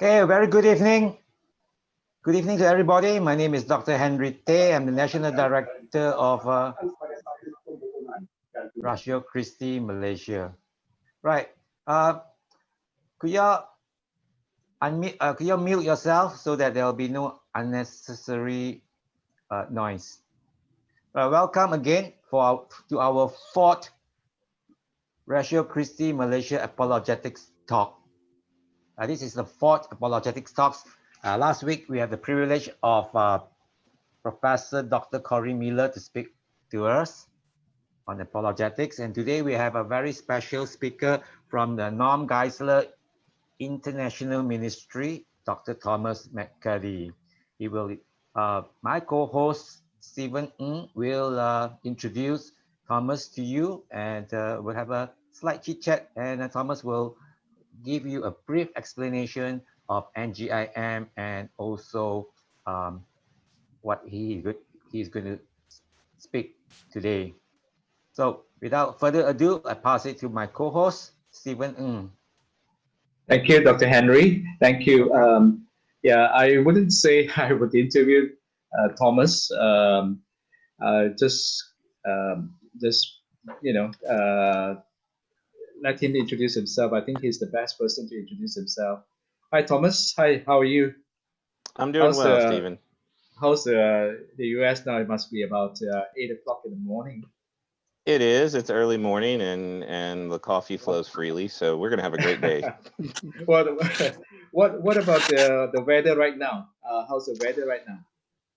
Okay, very good evening. Good evening to everybody. My name is Dr. Henry Tay. I'm the National Director of Ratio Christi Malaysia. Right. Uh, could you unmute? Could you mute yourself so that there will be no unnecessary noise? Welcome again to our fourth Ratio Christi Malaysia Apologetics talk. This is the fourth Apologetics talks. Last week we had the privilege of Professor Dr. Corey Miller to speak to us on apologetics. And today we have a very special speaker from the Norm Geisler International Ministry, Dr. Thomas McCurdy. He will, my co-host Stephen Ng will introduce Thomas to you, and we'll have a slight chit chat, and Thomas will give you a brief explanation of NGIM and also what he's going to speak today. So without further ado, I pass it to my co-host, Stephen Ng. Thank you, Dr. Henry. Thank you. Yeah, I wouldn't say I would interview Thomas. Just, just you know, let him introduce himself. I think he's the best person to introduce himself. Hi, Thomas. Hi, how are you? I'm doing How's well, Stephen. the U.S. now? It must be about 8 o'clock in the morning. It is. It's early morning, and the coffee flows freely, so we're gonna have a great day. what what about the weather right now? How's the weather right now?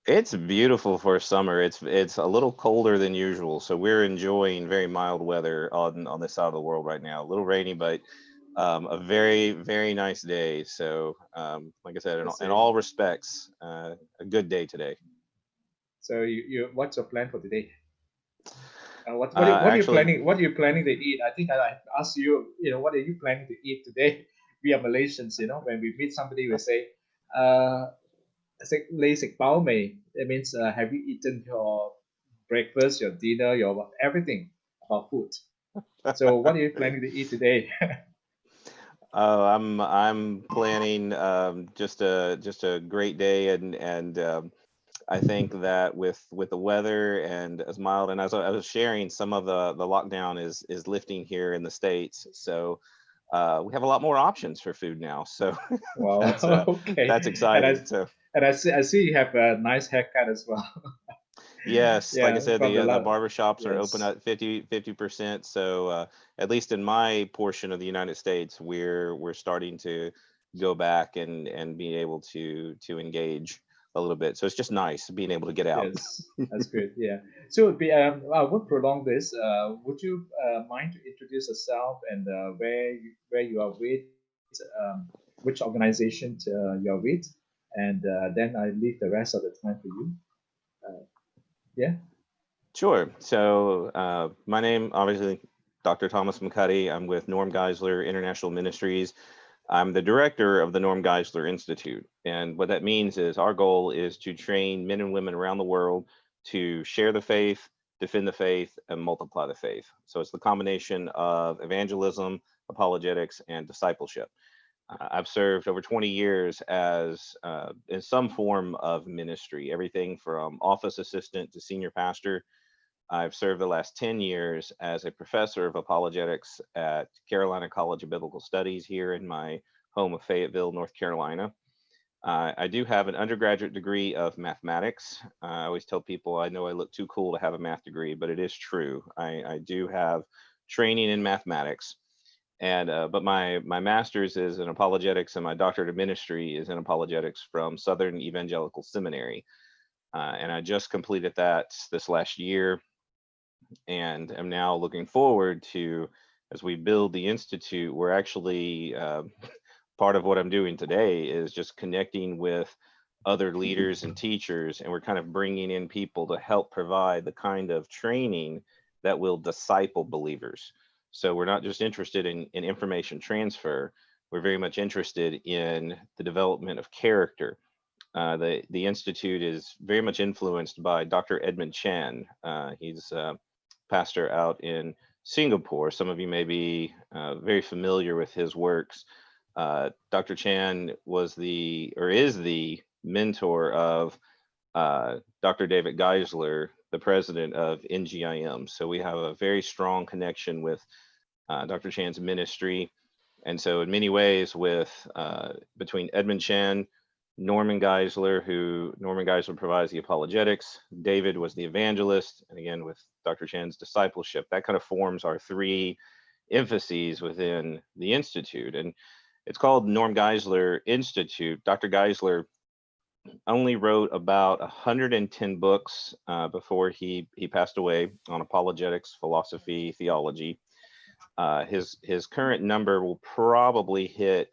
It's beautiful for summer. It's a little colder than usual, so we're enjoying very mild weather on this side of the world right now. A little rainy, but a very nice day. So, like I said, in all respects, a good day today. So you what's your plan for today? What are you Actually, planning? What are you planning to eat? I think I asked you. What are you planning to eat today? We are Malaysians. When we meet somebody, we say, "Lei sik bao mei." It means, have you eaten your breakfast, your dinner, your everything about food? So what are you planning to eat today? I'm planning just a great day, and I think that with the weather and as mild, and as I was sharing, some of the lockdown is lifting here in the States, so we have a lot more options for food now. So Wow. that's Okay. that's And exciting. So I see you have a nice haircut as well. yes, like I Yeah, said, from the lab. barber shops are open Yes. at 50%. So at least in my portion of the United States, we're starting to go back and be able to engage a little bit. So it's just nice being able to get out. Yes, that's good. Yeah. So I would prolong this. Would you mind to introduce yourself and where you are with, which organization you are with, and then I leave the rest of the time for you. Uh, yeah. Sure. So my name, obviously, Dr. Thomas McCuddy. I'm with Norm Geisler International Ministries. I'm the director of the Norm Geisler Institute. And what that means is our goal is to train men and women around the world to share the faith, defend the faith, and multiply the faith. So it's the combination of evangelism, apologetics, and discipleship. I've served over 20 years as in some form of ministry, everything from office assistant to senior pastor. I've served the last 10 years as a professor of apologetics at Carolina College of Biblical Studies here in my home of Fayetteville, North Carolina. I do have an undergraduate degree of mathematics. I always tell people I know I look too cool to have a math degree, but it is true. I do have training in mathematics. And but my master's is in apologetics, and my doctorate of ministry is in apologetics from Southern Evangelical Seminary. And I just completed that this last year, and am now looking forward to, as we build the institute, we're actually part of what I'm doing today is just connecting with other leaders and teachers, and we're kind of bringing in people to help provide the kind of training that will disciple believers. So we're not just interested in information transfer, we're very much interested in the development of character. The institute is very much influenced by Dr. Edmund Chan. He's pastor out in Singapore. Some of you may be very familiar with his works. Dr. Chan was is the mentor of Dr. David Geisler, the president of NGIM. So we have a very strong connection with Dr. Chan's ministry. And so in many ways between Edmund Chan, Norman Geisler provides the apologetics, David was the evangelist, and again with Dr. Chan's discipleship, that kind of forms our three emphases within the Institute. And it's called Norm Geisler Institute. Dr. Geisler only wrote about 110 books before he passed away on apologetics, philosophy, theology. His current number will probably hit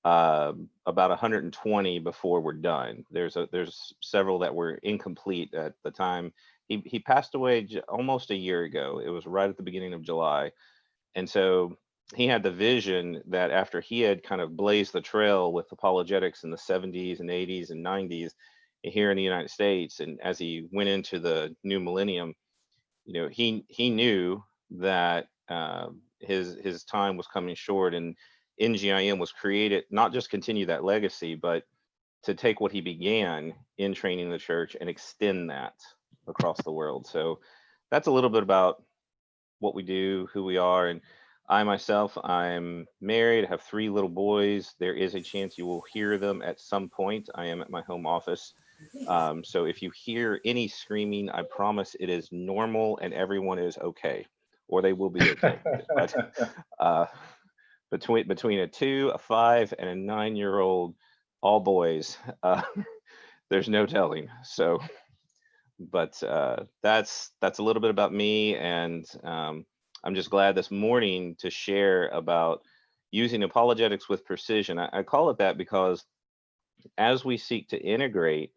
about 120 before we're done. There's several that were incomplete at the time. He passed away almost a year ago. It was right at the beginning of July. And so he had the vision that after he had kind of blazed the trail with apologetics in the 70s and 80s and 90s here in the United States, and as he went into the new millennium, he knew that his time was coming short, and NGIM was created not just continue that legacy, but to take what he began in training the church and extend that across the world. So that's a little bit about what we do, who we are. And I myself, I'm married, I have 3 little boys. There is a chance you will hear them at some point. I am at my home office. So if you hear any screaming, I promise it is normal and everyone is okay, or they will be okay. But between a 2, a 5, and a 9-year-old, all boys, there's no telling. So, but that's a little bit about me, and I'm just glad this morning to share about using apologetics with precision. I call it that because as we seek to integrate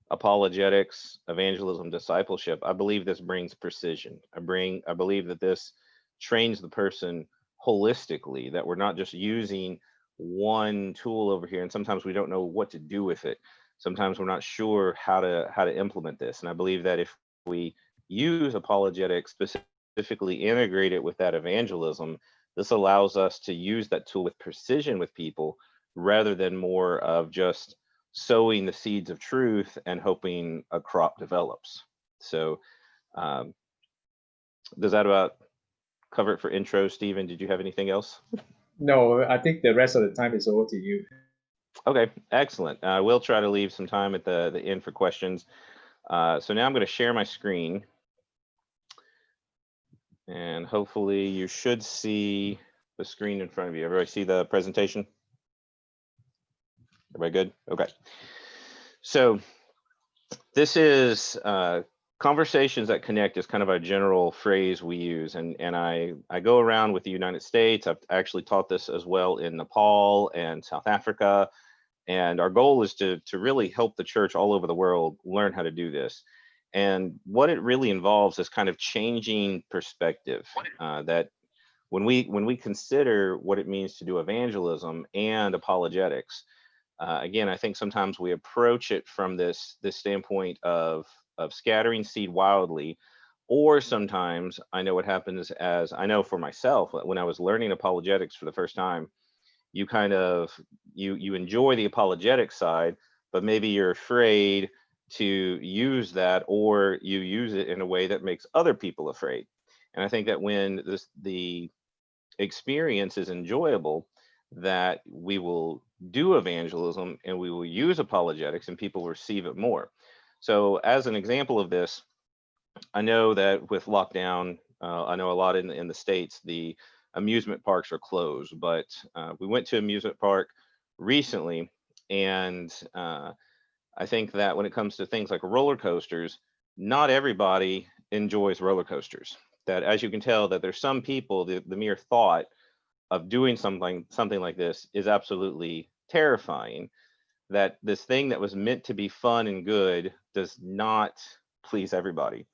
apologetics, evangelism, discipleship, I believe this brings precision. I believe that this trains the person holistically, that we're not just using one tool over here, and sometimes we don't know what to do with it. Sometimes we're not sure how to implement this. And I believe that if we use apologetics, specifically integrate it with that evangelism, this allows us to use that tool with precision with people rather than more of just sowing the seeds of truth and hoping a crop develops. So does that about cover it for intro? Stephen, did you have anything else? No, I think the rest of the time is over to you. Okay, excellent. We'll try to leave some time at the end for questions. So now I'm going to share my screen, and hopefully you should see the screen in front of you. Everybody see the presentation? Everybody good? Okay. So this is Conversations that Connect is kind of our general phrase we use. And I go around with the United States. I've actually taught this as well in Nepal and South Africa. And our goal is to really help the church all over the world learn how to do this. And what it really involves is kind of changing perspective, that when we consider what it means to do evangelism and apologetics, again, I think sometimes we approach it from this standpoint of scattering seed wildly, or sometimes I know what happens, as I know for myself, when I was learning apologetics for the first time, you kind of you enjoy the apologetic side, but maybe you're afraid to use that, or you use it in a way that makes other people afraid. And I think that when the experience is enjoyable, that we will do evangelism and we will use apologetics and people receive it more. So as an example of this, I know that with lockdown, I know a lot in the States, the amusement parks are closed, but we went to amusement park recently, and I think that when it comes to things like roller coasters, not everybody enjoys roller coasters. That, as you can tell, that there's some people, the mere thought of doing something like this is absolutely terrifying. That this thing that was meant to be fun and good does not please everybody.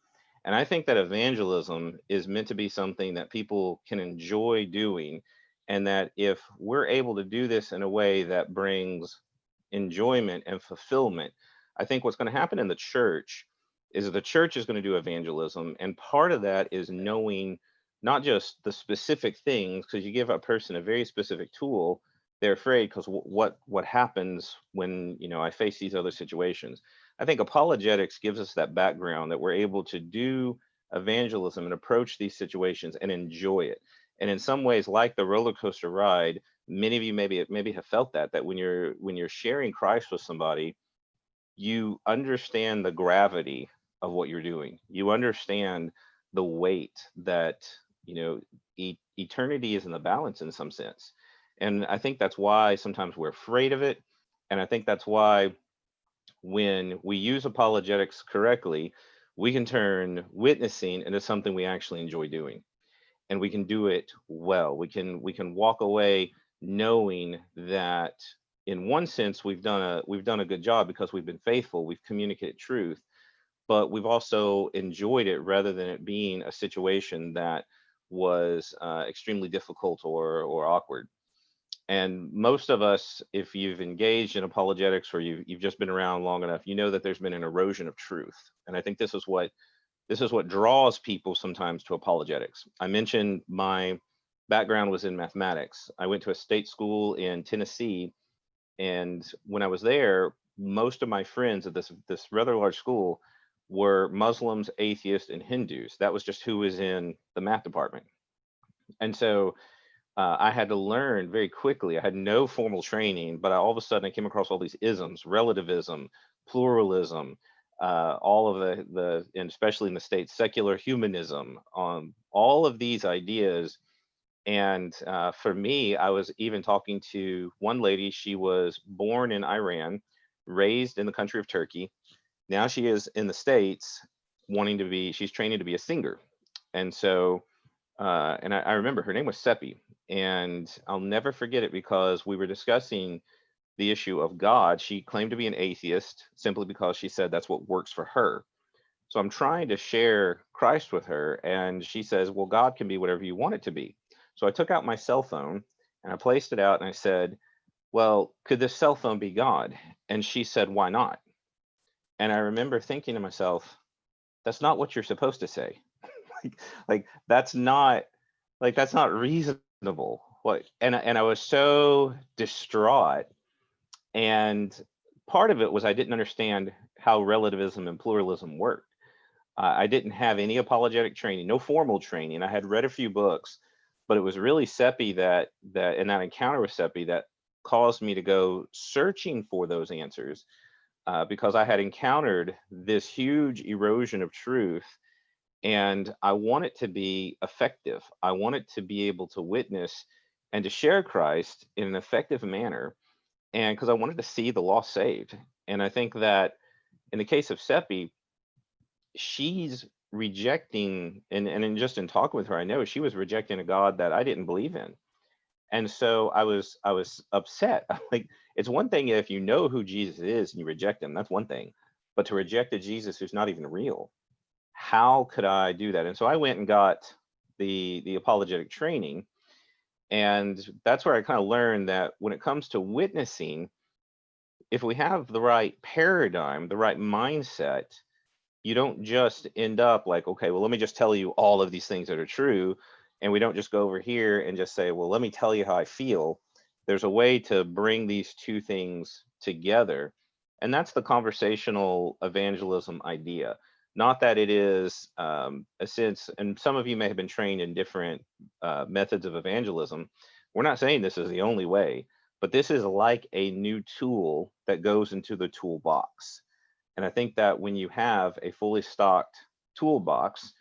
And I think that evangelism is meant to be something that people can enjoy doing, and that if we're able to do this in a way that brings enjoyment and fulfillment, I think what's going to happen in the church is that the church is going to do evangelism. And part of that is knowing not just the specific things, because you give a person a very specific tool, they're afraid because what happens when, I face these other situations. I think apologetics gives us that background that we're able to do evangelism and approach these situations and enjoy it. And in some ways, like the roller coaster ride, many of you maybe have felt that when you're sharing Christ with somebody, you understand the gravity of what you're doing. You understand the weight that, eternity is in the balance in some sense. And I think that's why sometimes we're afraid of it. And I think that's why when we use apologetics correctly, we can turn witnessing into something we actually enjoy doing, and we can do it well. We can walk away knowing that in one sense we've done a good job because we've been faithful, we've communicated truth, but we've also enjoyed it rather than it being a situation that was extremely difficult or awkward. And most of us, if you've engaged in apologetics or you've just been around long enough, you know that there's been an erosion of truth. And I think this is what draws people sometimes to apologetics. I mentioned my background was in mathematics. I went to a state school in Tennessee, and when I was there, most of my friends at this rather large school were Muslims, atheists, and Hindus. That was just who was in the math department. And so I had to learn very quickly. I had no formal training, but all of a sudden I came across all these isms: relativism, pluralism, all of and especially in the States, secular humanism, all of these ideas. And for me, I was even talking to one lady. She was born in Iran, raised in the country of Turkey. Now she is in the States, she's training to be a singer. And so, and I remember her name was Seppi, and I'll never forget it because we were discussing the issue of God. She claimed to be an atheist simply because she said that's what works for her. So I'm trying to share Christ with her, and she says, well, God can be whatever you want it to be. So I took out my cell phone and I placed it out and I said, well, could this cell phone be God? And she said, why not? And I remember thinking to myself, that's not what you're supposed to say. like that's not that's not reasonable. What? And I was so distraught. And part of it was I didn't understand how relativism and pluralism worked. I didn't have any apologetic training, no formal training. I had read a few books, but it was really Seppi that in that encounter with Seppi that caused me to go searching for those answers, because I had encountered this huge erosion of truth, and I want it to be effective. I want it to be able to witness and to share Christ in an effective manner, and because I wanted to see the lost saved. And I think that in the case of Seppi, she's rejecting, and just in talking with her, I know she was rejecting a God that I didn't believe in. And so I was upset. Like, it's one thing if you know who Jesus is and you reject him, that's one thing. But to reject a Jesus who's not even real, how could I do that? And so I went and got the apologetic training. And that's where I kind of learned that when it comes to witnessing, if we have the right paradigm, the right mindset, you don't just end up like, okay, well, let me just tell you all of these things that are true. And we don't just go over here and just say, well, let me tell you how I feel. There's a way to bring these two things together. And that's the conversational evangelism idea. Not that it is a sense, and some of you may have been trained in different methods of evangelism. We're not saying this is the only way, but this is like a new tool that goes into the toolbox. And I think that when you have a fully stocked toolbox,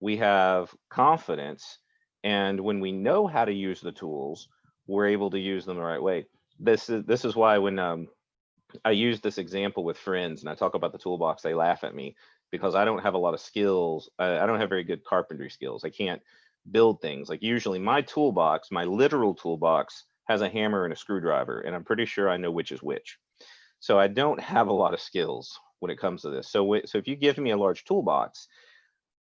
we have confidence. And when we know how to use the tools, we're able to use them the right way. This is why when I use this example with friends and I talk about the toolbox, they laugh at me because I don't have a lot of skills. I don't have very good carpentry skills. I can't build things. Like, usually my toolbox, my literal toolbox, has a hammer and a screwdriver, and I'm pretty sure I know which is which. So I don't have a lot of skills when it comes to this. So if you give me a large toolbox,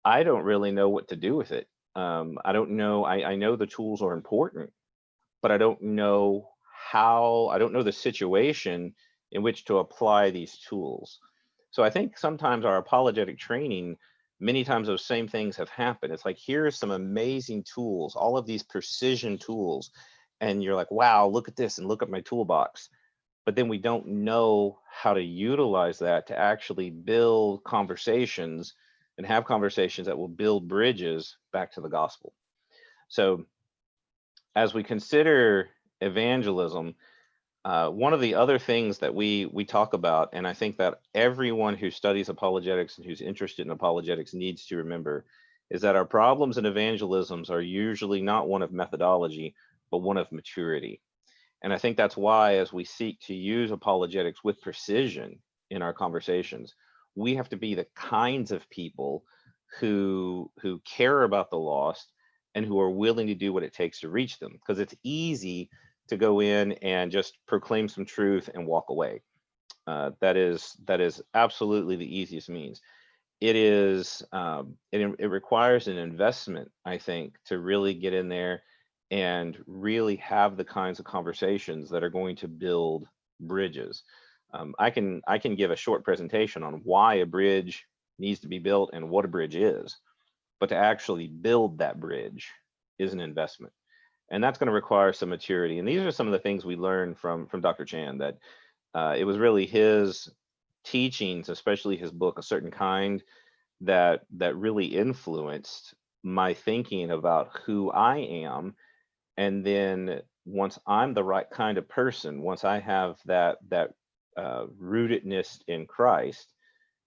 I don't really know what to do with it. I don't know. I know the tools are important, but I don't know how. I don't know the situation in which to apply these tools. So I think sometimes our apologetic training, many times those same things have happened. It's like, here are some amazing tools, all of these precision tools, and you're like, wow, look at this and look at my toolbox. But then we don't know how to utilize that to actually build conversations and have conversations that will build bridges back to the gospel. So as we consider evangelism, one of the other things that we talk about, and I think that everyone who studies apologetics and who's interested in apologetics needs to remember, is that our problems in evangelisms are usually not one of methodology, but one of maturity. And I think that's why, as we seek to use apologetics with precision in our conversations, we have to be the kinds of people who care about the lost and who are willing to do what it takes to reach them. Because it's easy to go in and just proclaim some truth and walk away. That is absolutely the easiest means. It requires an investment, I think, to really get in there and really have the kinds of conversations that are going to build bridges. I can give a short presentation on why a bridge needs to be built and what a bridge is, but to actually build that bridge is an investment, and that's going to require some maturity. And these are some of the things we learned from Dr. Chan, that it was really his teachings, especially his book, A Certain Kind, that really influenced my thinking about who I am. And then once I'm the right kind of person, once I have that rootedness in Christ,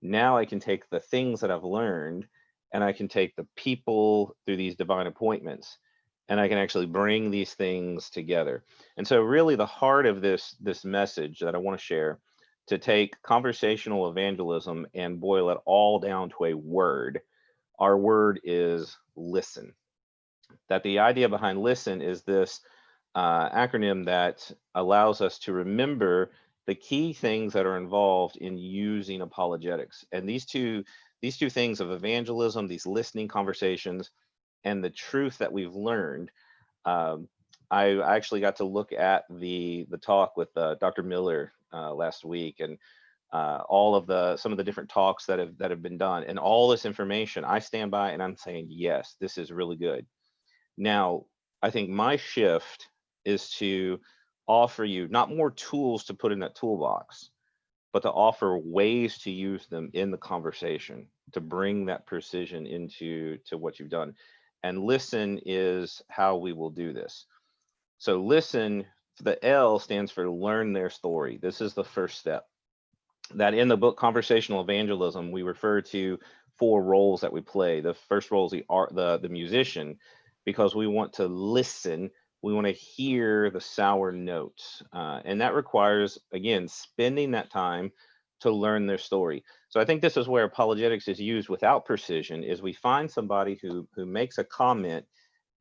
now I can take the things that I've learned and I can take the people through these divine appointments, and I can actually bring these things together. And so really the heart of this message that I want to share, to take conversational evangelism and boil it all down to a word. Our word is listen. That the idea behind listen is this acronym that allows us to remember the key things that are involved in using apologetics. And these two things of evangelism, these listening conversations, and the truth that we've learned. um, I actually got to look at the talk with Dr. Miller last week, and all of some of the different talks that have been done, and all this information. I stand by and I'm saying, yes, this is really good. Now, I think my shift is to offer you not more tools to put in that toolbox, but to offer ways to use them in the conversation to bring that precision into what you've done. And listen is how we will do this. So listen, the L stands for learn their story. This is the first step. That in the book Conversational Evangelism, we refer to 4 roles that we play. The first role is the musician, because we want to listen. We want to hear the sour notes, and that requires, again, spending that time to learn their story. So I think this is where apologetics is used without precision. Is we find somebody who makes a comment,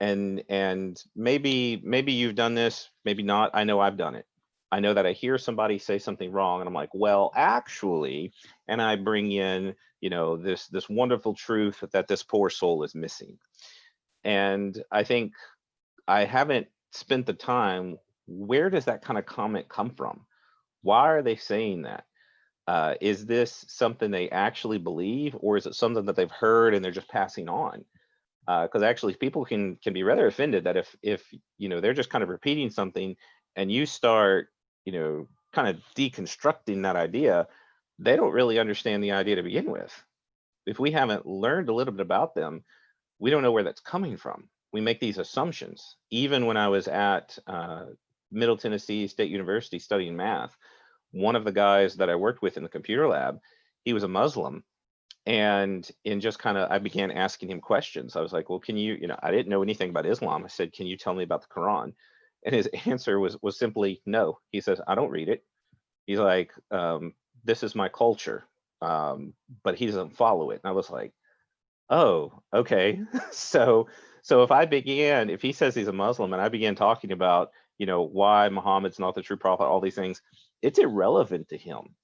and maybe you've done this, maybe not. I know I've done it. I know that I hear somebody say something wrong and I'm like, well, actually, and I bring in, this wonderful truth that this poor soul is missing. And I think I haven't spent the time, where does that kind of comment come from? Why are they saying that? Is this something they actually believe, or is it something that they've heard and they're just passing on? Because actually people can be rather offended that if they're just kind of repeating something, and you start kind of deconstructing that idea, they don't really understand the idea to begin with. If we haven't learned a little bit about them, we don't know where that's coming from. We make these assumptions. Even when I was at Middle Tennessee State University studying math, one of the guys that I worked with in the computer lab, he was a Muslim. And in just kind of, I began asking him questions. I was like, well, can I didn't know anything about Islam. I said, can you tell me about the Quran? And his answer was simply no. He says, I don't read it. He's like, this is my culture, but he doesn't follow it. And I was like, oh, okay. So if he says he's a Muslim and I began talking about, why Muhammad's not the true prophet, all these things, it's irrelevant to him.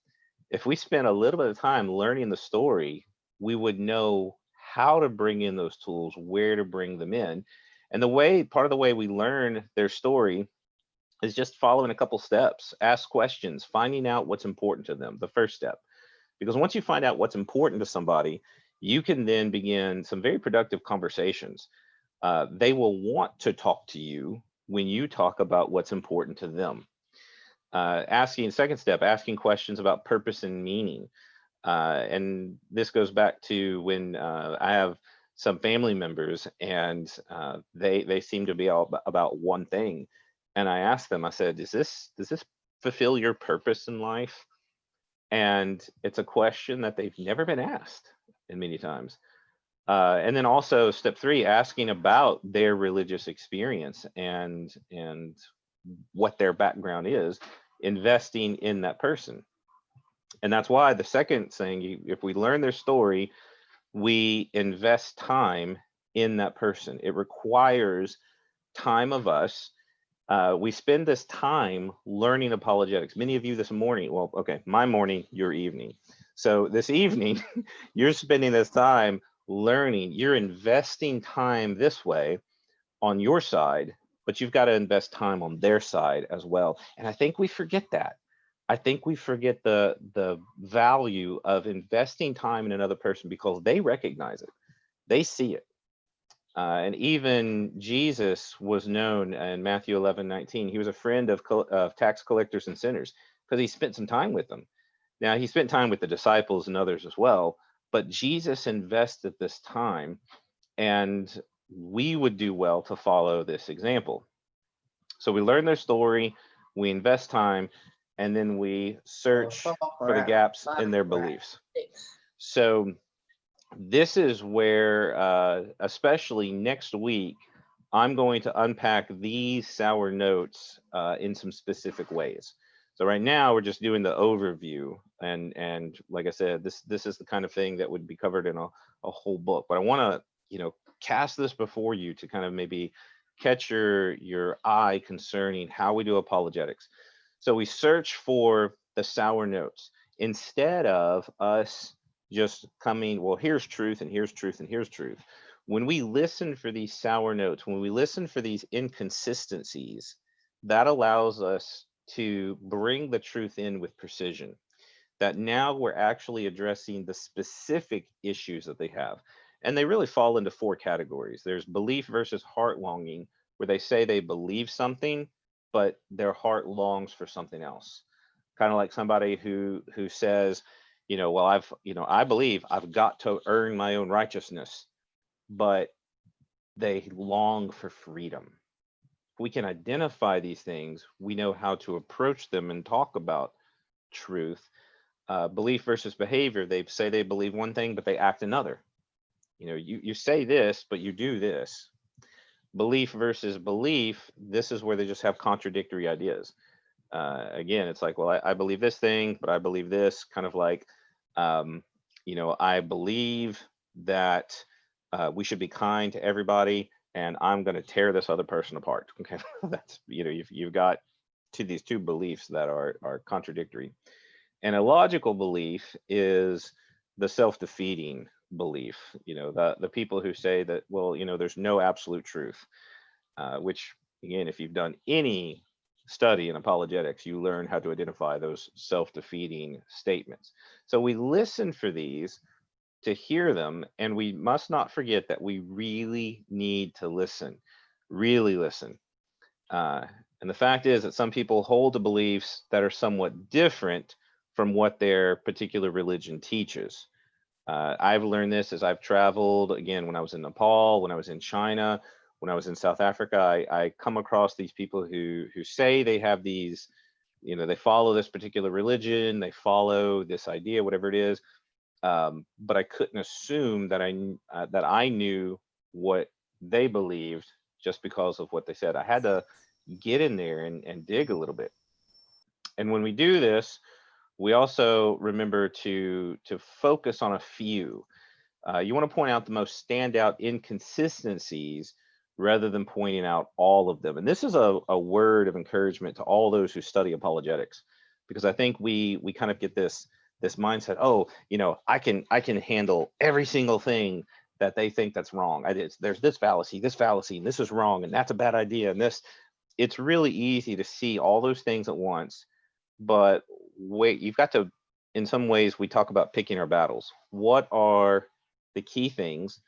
If we spent a little bit of time learning the story, we would know how to bring in those tools, where to bring them in. And part of the way we learn their story is just following a couple steps. Ask questions, finding out what's important to them, the first step. Because once you find out what's important to somebody, you can then begin some very productive conversations. They will want to talk to you when you talk about what's important to them. Second step, asking questions about purpose and meaning. And this goes back to when I have some family members, and they seem to be all about one thing. And I asked them, I said, does this fulfill your purpose in life? And it's a question that they've never been asked in many times. And then also step 3, asking about their religious experience and what their background is, investing in that person. And that's why the second thing, if we learn their story, we invest time in that person. It requires time of us. We spend this time learning apologetics. Many of you this morning, well, okay, my morning, your evening. So this evening, you're spending this time learning. You're investing time this way on your side, but you've got to invest time on their side as well. And I think we forget that. I think we forget the value of investing time in another person because they recognize it. They see it. And even Jesus was known in Matthew 11:19. He was a friend of tax collectors and sinners because he spent some time with them. Now, he spent time with the disciples and others as well, but Jesus invested this time, and we would do well to follow this example. So we learn their story, we invest time, and then we search for the gaps in their beliefs. So this is where, especially next week, I'm going to unpack these sour notes in some specific ways. So right now we're just doing the overview, and like I said, this is the kind of thing that would be covered in a whole book. But I want to cast this before you to kind of maybe catch your eye concerning how we do apologetics. So we search for the sour notes instead of us just coming, well, here's truth and here's truth and here's truth. When we listen for these sour notes, when we listen for these inconsistencies, that allows us to bring the truth in with precision. That now we're actually addressing the specific issues that they have. And they really fall into 4 categories. There's belief versus heart longing, where they say they believe something, but their heart longs for something else. Kind of like somebody who says, well, I believe I've got to earn my own righteousness, but they long for freedom. If we can identify these things, we know how to approach them and talk about truth. Belief versus behavior, they say they believe one thing, but they act another. You say this, but you do this. Belief versus belief, this is where they just have contradictory ideas. Again, it's like, well, I believe this thing, but I believe this, kind of like, I believe that we should be kind to everybody, and I'm going to tear this other person apart. Okay, that's you've got these 2 beliefs that are contradictory. And a logical belief is the self-defeating belief. The people who say that, well, there's no absolute truth, which again, if you've done any study in apologetics, you learn how to identify those self-defeating statements. So we listen for these to hear them, and we must not forget that we really need to listen, really listen. And the fact is that some people hold to beliefs that are somewhat different from what their particular religion teaches. I've learned this as I've traveled, again, when I was in Nepal, when I was in China, when I was in South Africa. I come across these people who say they have these, they follow this particular religion, they follow this idea, whatever it is, but I couldn't assume that I knew what they believed just because of what they said. I had to get in there and dig a little bit. And when we do this, we also remember to focus on a few. You want to point out the most standout inconsistencies rather than pointing out all of them. And this is a word of encouragement to all those who study apologetics, because I think we kind of get this mindset, oh, I can handle every single thing that they think that's wrong. There's this fallacy, and this is wrong, and that's a bad idea, and this. It's really easy to see all those things at once, but wait, you've got to, in some ways, we talk about picking our battles. What are the key things?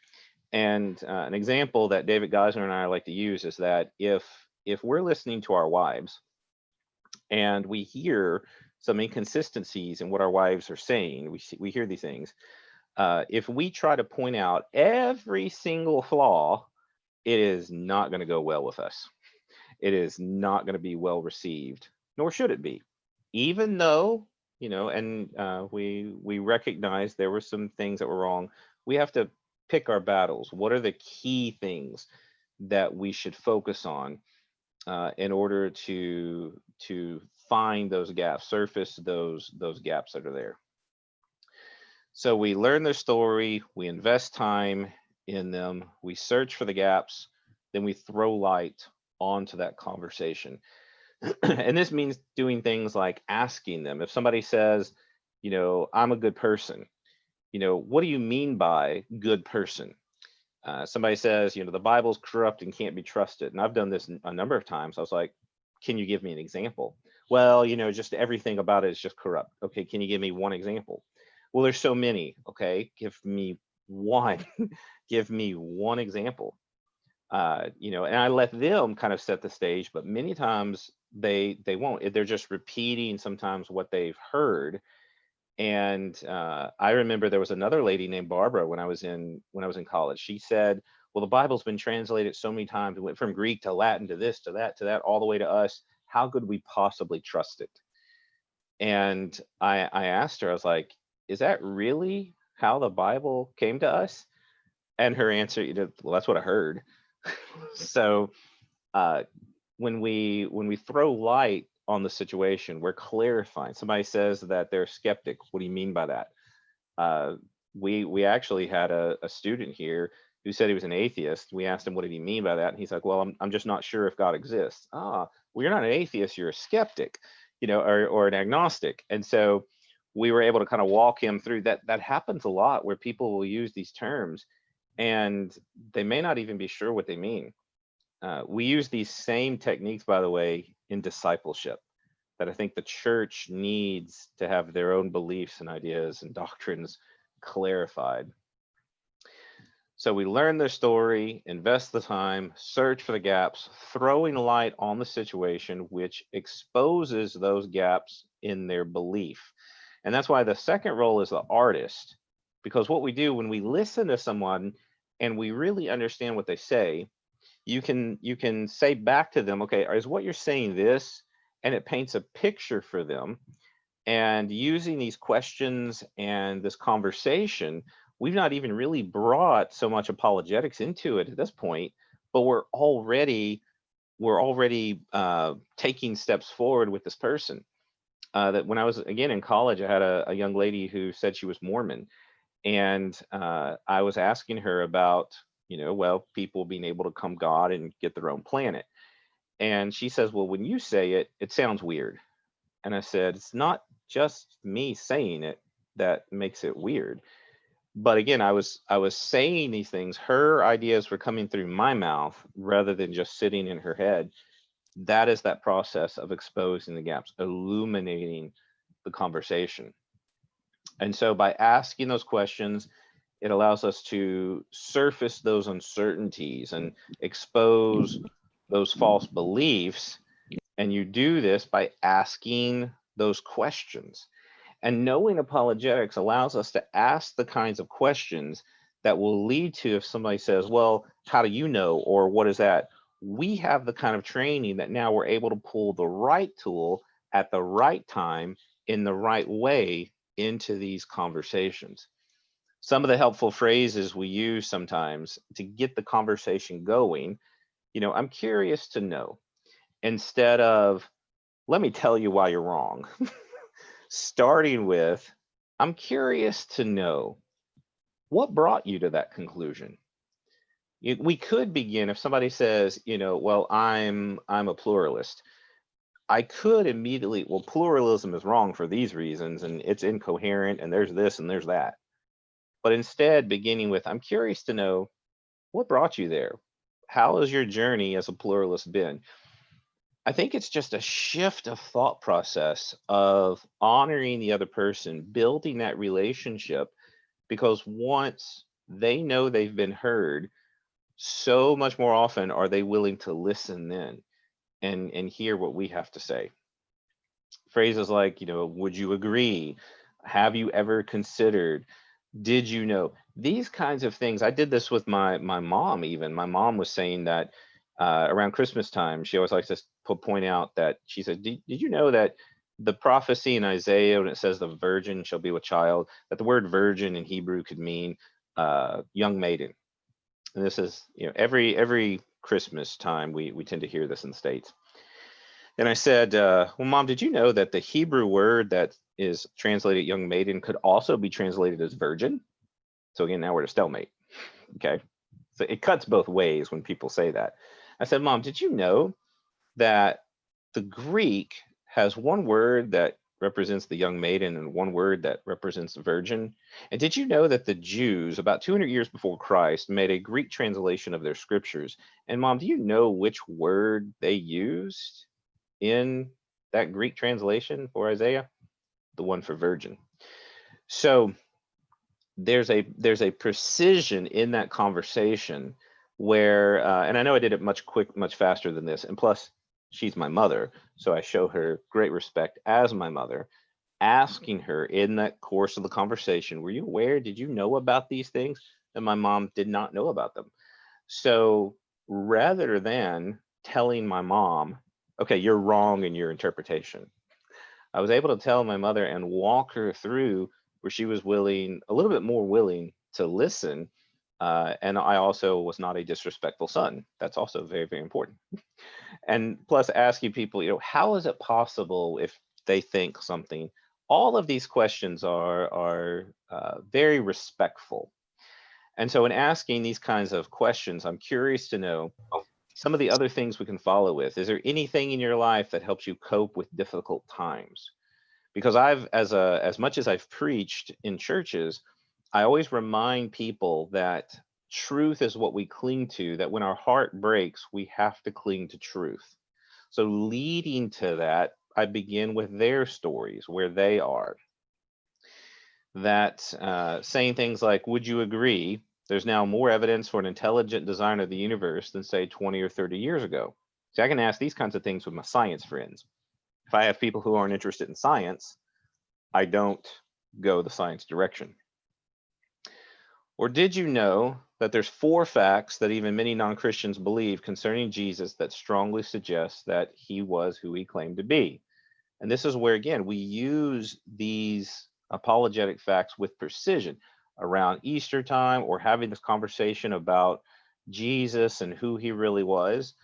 And an example that David Geisler and I like to use is that if if we're listening to our wives and we hear some inconsistencies in what our wives are saying, we hear these things. If we try to point out every single flaw, it is not going to go well with us. It is not going to be well received, nor should it be. Even though, and we recognize there were some things that were wrong, we have to pick our battles. What are the key things that we should focus on in order to find those gaps, surface those gaps that are there? So we learn their story, we invest time in them, we search for the gaps, then we throw light onto that conversation. And this means doing things like asking them. If somebody says, I'm a good person, what do you mean by good person? Somebody says, the Bible's corrupt and can't be trusted. And I've done this a number of times. I was like, can you give me an example? Well, just everything about it is just corrupt. Okay, can you give me one example? Well, there's so many. Okay, give me one. Give me one example. And I let them kind of set the stage, but many times they won't. They're just repeating sometimes what they've heard. And I remember there was another lady named Barbara when I was in college. She said, well, the Bible's been translated so many times. It went from Greek to Latin to this to that all the way to us. How could we possibly trust it? And I asked her, I was like, is that really how the Bible came to us? And her answer, well, that's what I heard. So when we throw light on the situation, we're clarifying. Somebody says that they're skeptic. What do you mean by that? We actually had a student here who said he was an atheist. We asked him, what did he mean by that? And he's like, well, I'm just not sure if God exists. Well, you're not an atheist, you're a skeptic, or an agnostic. And so we were able to kind of walk him through that. That happens a lot where people will use these terms and they may not even be sure what they mean. We use these same techniques, by the way, in discipleship, that I think the church needs to have their own beliefs and ideas and doctrines clarified. So we learn their story, invest the time, search for the gaps, throwing light on the situation, which exposes those gaps in their belief. And that's why the second role is the artist, because what we do when we listen to someone and we really understand what they say, you can say back to them, okay, is what you're saying this? And it paints a picture for them. And using these questions and this conversation, we've not even really brought so much apologetics into it at this point, but we're already taking steps forward with this person. That when I was again in college, I had a young lady who said she was Mormon, and I was asking her about, people being able to come God and get their own planet. And she says, well, when you say it, it sounds weird. And I said, it's not just me saying it that makes it weird. But again, I was saying these things. Her ideas were coming through my mouth rather than just sitting in her head. That is that process of exposing the gaps, illuminating the conversation. And so by asking those questions, it allows us to surface those uncertainties and expose those false beliefs. And you do this by asking those questions. And knowing apologetics allows us to ask the kinds of questions that will lead to, if somebody says, well, how do you know? Or what is that? We have the kind of training that now we're able to pull the right tool at the right time in the right way into these conversations. Some of the helpful phrases we use sometimes to get the conversation going, I'm curious to know, instead of, let me tell you why you're wrong. Starting with, I'm curious to know what brought you to that conclusion. We could begin, if somebody says, well, I'm a pluralist. I could immediately, well, pluralism is wrong for these reasons, and it's incoherent, and there's this and there's that. But instead, beginning with, I'm curious to know what brought you there. How has your journey as a pluralist been? I think it's just a shift of thought process of honoring the other person, building that relationship, because once they know they've been heard, so much more often are they willing to listen then. and hear what we have to say. Phrases like, would you agree? Have you ever considered? Did you know? These kinds of things. I did this with my mom even. My mom was saying that around Christmas time, she always likes to point out that she said, did you know that the prophecy in Isaiah, when it says the virgin shall be with child, that the word virgin in Hebrew could mean young maiden. And this is, every Christmas time we tend to hear this in the States. And I said, well, Mom, did you know that the Hebrew word that is translated young maiden could also be translated as virgin? So again, now we're at a stalemate. Okay. So it cuts both ways when people say that. I said, Mom, did you know that the Greek has one word that represents the young maiden and one word that represents the virgin? And did you know that the Jews, about 200 years before Christ, made a Greek translation of their scriptures? And Mom, do you know which word they used in that Greek translation for Isaiah? The one for virgin. So there's a precision in that conversation where and I know I did it much faster than this, and plus she's my mother, so I show her great respect as my mother, asking her in that course of the conversation, were you aware, did you know about these things? And my mom did not know about them. So rather than telling my mom, okay, you're wrong in your interpretation, I was able to tell my mother and walk her through where she was willing, a little bit more willing to listen. And I also was not a disrespectful son. That's also very, very important. And plus asking people, how is it possible if they think something? All of these questions are very respectful. And so in asking these kinds of questions, I'm curious to know some of the other things we can follow with. Is there anything in your life that helps you cope with difficult times? Because as much as I've preached in churches, I always remind people that truth is what we cling to, that when our heart breaks, we have to cling to truth. So leading to that, I begin with their stories, where they are. That saying things like, would you agree? There's now more evidence for an intelligent design of the universe than, say, 20 or 30 years ago. So I can ask these kinds of things with my science friends. If I have people who aren't interested in science, I don't go the science direction. Or did you know that there's 4 facts that even many non-Christians believe concerning Jesus that strongly suggest that he was who he claimed to be? And this is where, again, we use these apologetic facts with precision around Easter time, or having this conversation about Jesus and who he really was,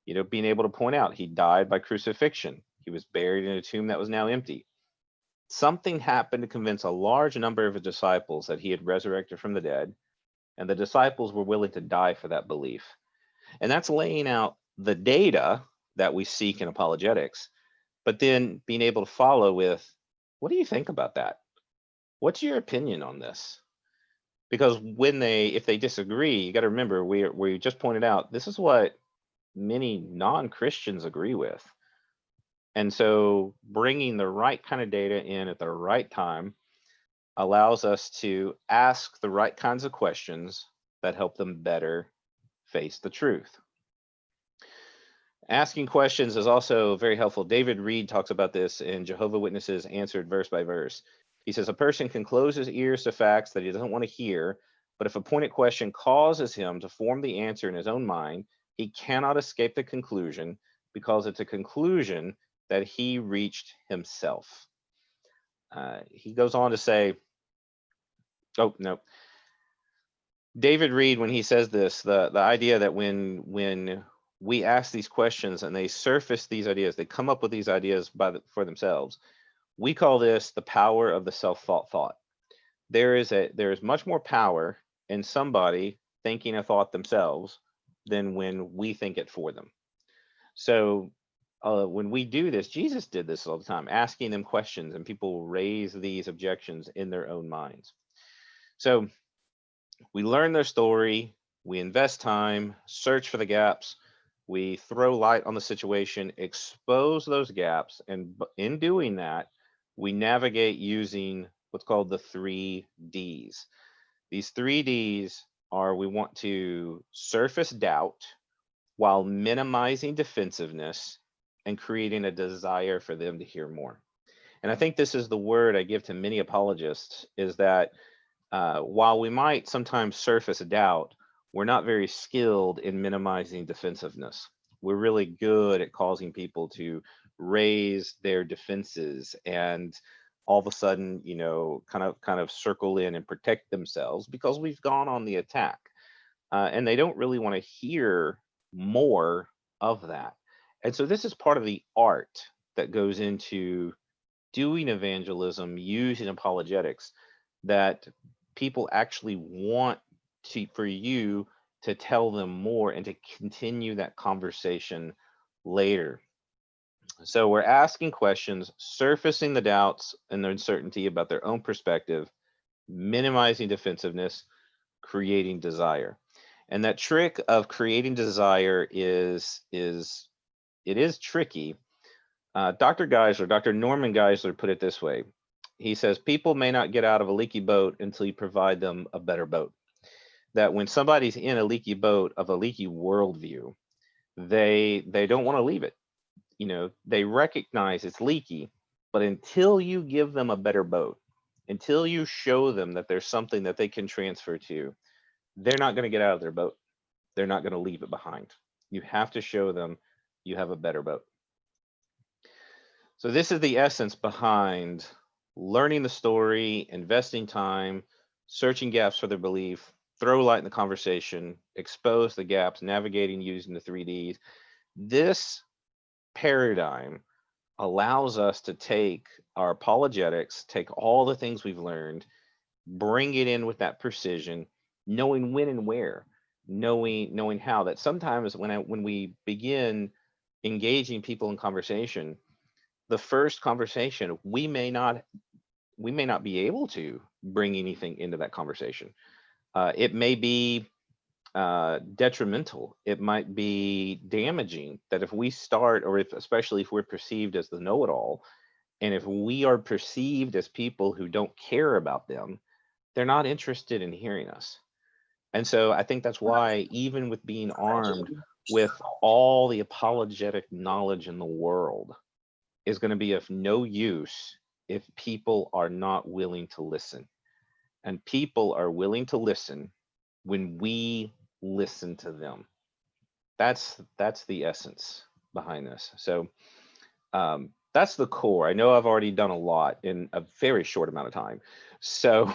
being able to point out he died by crucifixion. He was buried in a tomb that was now empty. Something happened to convince a large number of his disciples that he had resurrected from the dead, and the disciples were willing to die for that belief. And that's laying out the data that we seek in apologetics, but then being able to follow with, what do you think about that? What's your opinion on this? Because if they disagree, you got to remember, we just pointed out, this is what many non-Christians agree with. And so bringing the right kind of data in at the right time allows us to ask the right kinds of questions that help them better face the truth. Asking questions is also very helpful. David Reed talks about this in Jehovah's Witnesses Answered Verse by Verse. He says, a person can close his ears to facts that he doesn't want to hear, but if a pointed question causes him to form the answer in his own mind, he cannot escape the conclusion, because it's a conclusion that he reached himself. He goes on to say, oh, no. David Reed, when he says this, the idea that when we ask these questions and they surface these ideas, they come up with these ideas for themselves, we call this the power of the self-thought. There is much more power in somebody thinking a thought themselves than when we think it for them. So when we do this, Jesus did this all the time, asking them questions, and people raise these objections in their own minds. So we learn their story, we invest time, search for the gaps, we throw light on the situation, expose those gaps, and in doing that, we navigate using what's called the 3 Ds. These 3 Ds are, we want to surface doubt while minimizing defensiveness and creating a desire for them to hear more. And I think this is the word I give to many apologists, is that while we might sometimes surface doubt, we're not very skilled in minimizing defensiveness. We're really good at causing people to raise their defenses and all of a sudden, you know, kind of circle in and protect themselves because we've gone on the attack. And they don't really want to hear more of that. And so this is part of the art that goes into doing evangelism using apologetics, that people actually want to, for you to tell them more and to continue that conversation later. So we're asking questions, surfacing the doubts and the uncertainty about their own perspective, minimizing defensiveness, creating desire. And that trick of creating desire is it is tricky. Dr. Geisler, Dr. Norman Geisler put it this way. He says, people may not get out of a leaky boat until you provide them a better boat. That when somebody's in a leaky boat of a leaky worldview, they don't want to leave it. You know, they recognize it's leaky, but until you give them a better boat, until you show them that there's something that they can transfer to, they're not going to get out of their boat. They're not going to leave it behind. You have to show them you have a better boat. So this is the essence behind learning the story, investing time, searching gaps for their belief, throw light in the conversation, expose the gaps, navigating using the 3Ds. This paradigm allows us to take our apologetics, take all the things we've learned, bring it in with that precision, knowing when and where, knowing how. That sometimes when we begin engaging people in conversation, the first conversation, we may not be able to bring anything into that conversation. It may be detrimental. It might be damaging. That if we start, or if especially if we're perceived as the know-it-all, and if we are perceived as people who don't care about them, they're not interested in hearing us. And so I think that's why, even with being armed with all the apologetic knowledge in the world, is going to be of no use if people are not willing to listen. And people are willing to listen when we listen to them. That's the essence behind this. So that's the core. I know I've already done a lot in a very short amount of time. So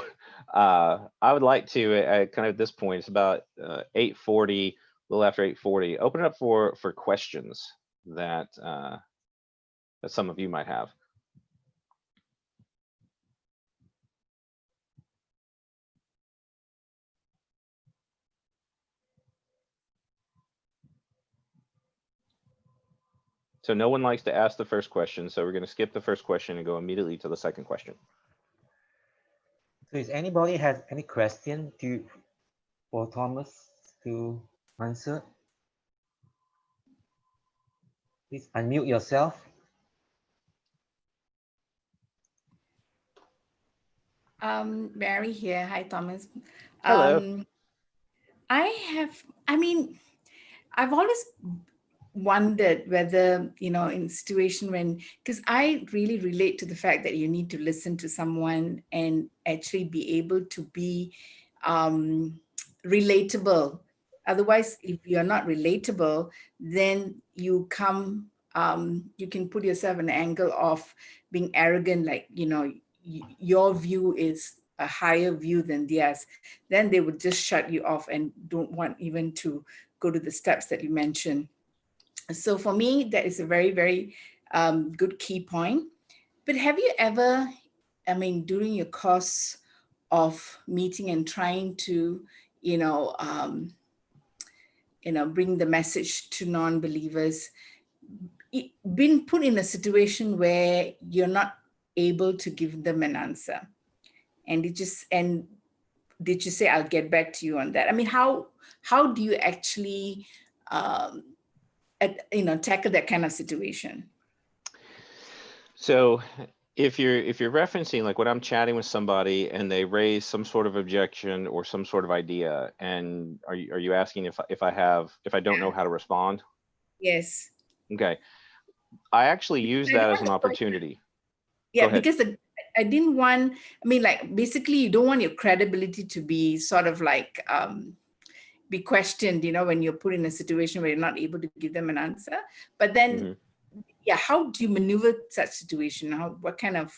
I would like to, kind of at this point, it's about 8:40, a little after 8:40, open it up for questions that that some of you might have. So no one likes to ask the first question, so we're going to skip the first question and go immediately to the second question. So is anybody has any question for Thomas to answer? Please unmute yourself. Mary here. Hi, Thomas. Hello. I mean, I've always wondered whether, you know, in a situation when, because I really relate to the fact that you need to listen to someone and actually be able to be relatable. Otherwise, if you're not relatable, then you can put yourself in an angle of being arrogant, like, you know, your view is a higher view than theirs. Then they would just shut you off and don't want even to go to the steps that you mentioned. So for me, that is a very, very good key point. But have you ever, I mean, during your course of meeting and trying to, you know, bring the message to non-believers, been put in a situation where you're not able to give them an answer, and did you say, I'll get back to you on that? I mean, how do you actually tackle that kind of situation? So if you're referencing, like, when I'm chatting with somebody and they raise some sort of objection or some sort of idea, and are you asking if I don't know how to respond? Yes. Okay. I actually use I that don't as want an the opportunity. Yeah, Go ahead. because I didn't want, I mean, like, basically, you don't want your credibility to be sort of like be questioned, you know, when you're put in a situation where you're not able to give them an answer. But then, yeah, how do you maneuver such situation? What kind of,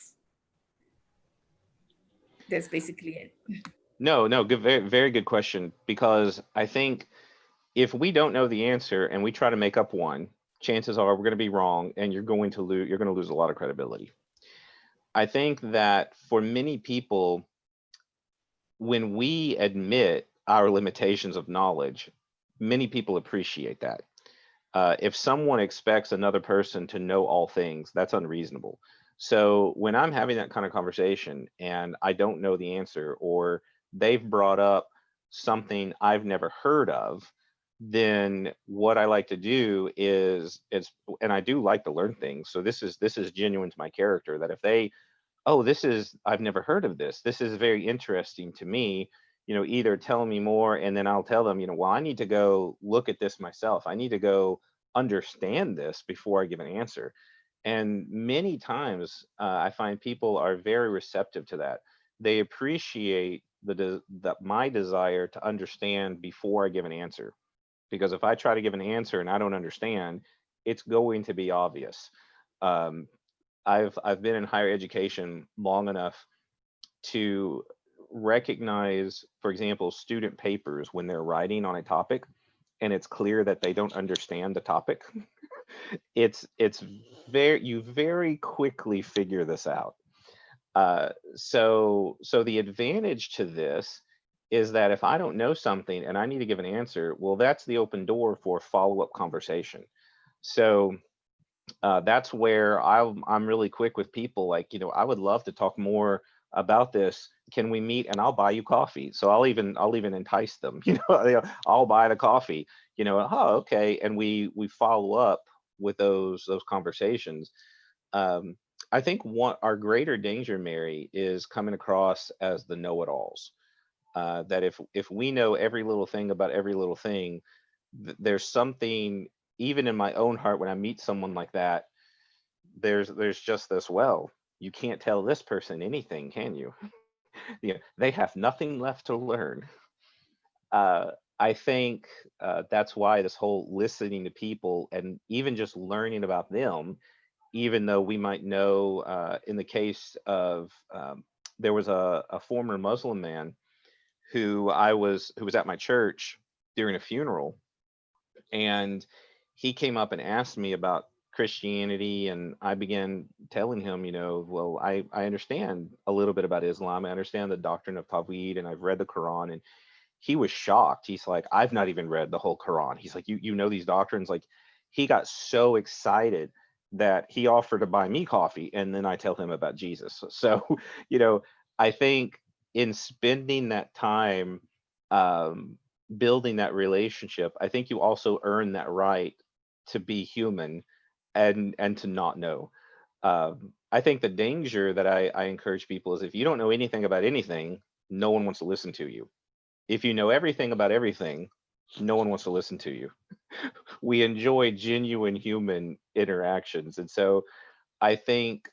that's basically it. No, good, very, very good question. Because I think if we don't know the answer and we try to make up one, chances are we're going to be wrong, and you're going to lose. You're going to lose a lot of credibility. I think that for many people, when we admit our limitations of knowledge, many people appreciate that. If someone expects another person to know all things, that's unreasonable. So when I'm having that kind of conversation and I don't know the answer, or they've brought up something I've never heard of, then what I like to do is, and I do like to learn things. So this is genuine to my character, that if they, oh, I've never heard of this. This is very interesting to me. Either tell me more, and then I'll tell them, well, I need to go look at this myself. I need to go understand this before I give an answer. And many times I find people are very receptive to that. They appreciate my desire to understand before I give an answer. Because if I try to give an answer and I don't understand, it's going to be obvious. Um, I've been in higher education long enough to recognize, for example, student papers when they're writing on a topic and it's clear that they don't understand the topic. It's very, you very quickly figure this out. So the advantage to this is that if I don't know something and I need to give an answer, well, that's the open door for follow-up conversation. So that's where I'm really quick with people. Like, I would love to talk more about this. Can we meet? And I'll buy you coffee. So I'll even entice them. I'll buy the coffee. Oh, okay. And we follow up with those conversations. Um, I think our greater danger, Mary, is coming across as the know-it-alls. That if we know every little thing about every little thing, there's something, even in my own heart, when I meet someone like that, there's just this, well, you can't tell this person anything, can you? They have nothing left to learn. I think that's why this whole listening to people and even just learning about them, even though we might know, in the case of, there was a former Muslim man who was at my church during a funeral, and he came up and asked me about Christianity, and I began telling him, well, I understand a little bit about Islam. I understand the doctrine of Tawhid, and I've read the Quran. And he was shocked. He's like, I've not even read the whole Quran. He's like, you know these doctrines? Like, he got so excited that he offered to buy me coffee, and then I tell him about Jesus. So, I think in spending that time, um, building that relationship, I think you also earn that right to be human and to not know. I think the danger that I encourage people is, if you don't know anything about anything, no one wants to listen to you. If you know everything about everything, no one wants to listen to you. We enjoy genuine human interactions. And so I think,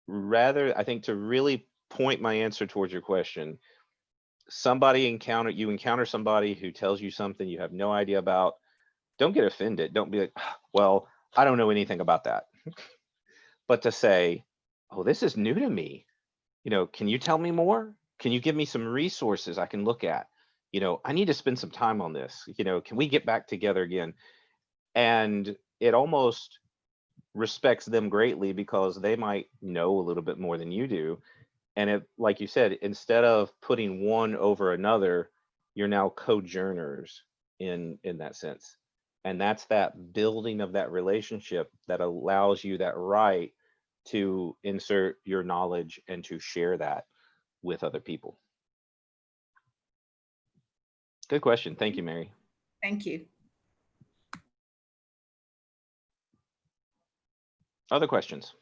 to really point my answer towards your question, you encounter somebody who tells you something you have no idea about, don't get offended. Don't be like, well, I don't know anything about that. But to say, oh, this is new to me. Can you tell me more? Can you give me some resources I can look at? I need to spend some time on this. Can we get back together again? And it almost respects them greatly, because they might know a little bit more than you do. And it, like you said, instead of putting one over another, you're now co-journers in that sense. And that's that building of that relationship that allows you that right to insert your knowledge and to share that with other people. Good question. Thank you, Mary. Thank you. Other questions?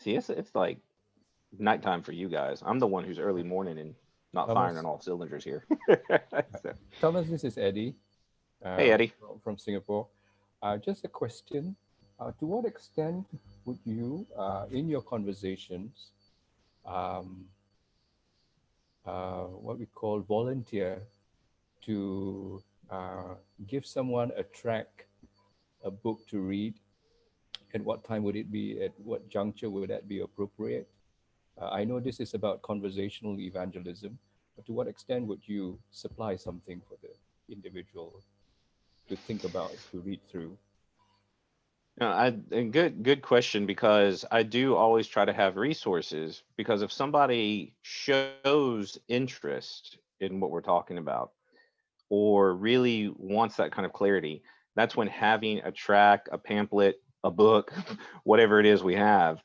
See, it's like nighttime for you guys. I'm the one who's early morning and not firing on all cylinders here. So, Thomas, this is Eddie hey, Eddie. from Singapore. Just a question. To what extent would you, in your conversations, um, what we call volunteer to give someone a track, a book to read? At what time would it be? At what juncture would that be appropriate? I know this is about conversational evangelism, but to what extent would you supply something for the individual to think about, to read through? No, and good question, because I do always try to have resources, because if somebody shows interest in what we're talking about or really wants that kind of clarity, that's when having a track, a pamphlet, a book, whatever it is we have.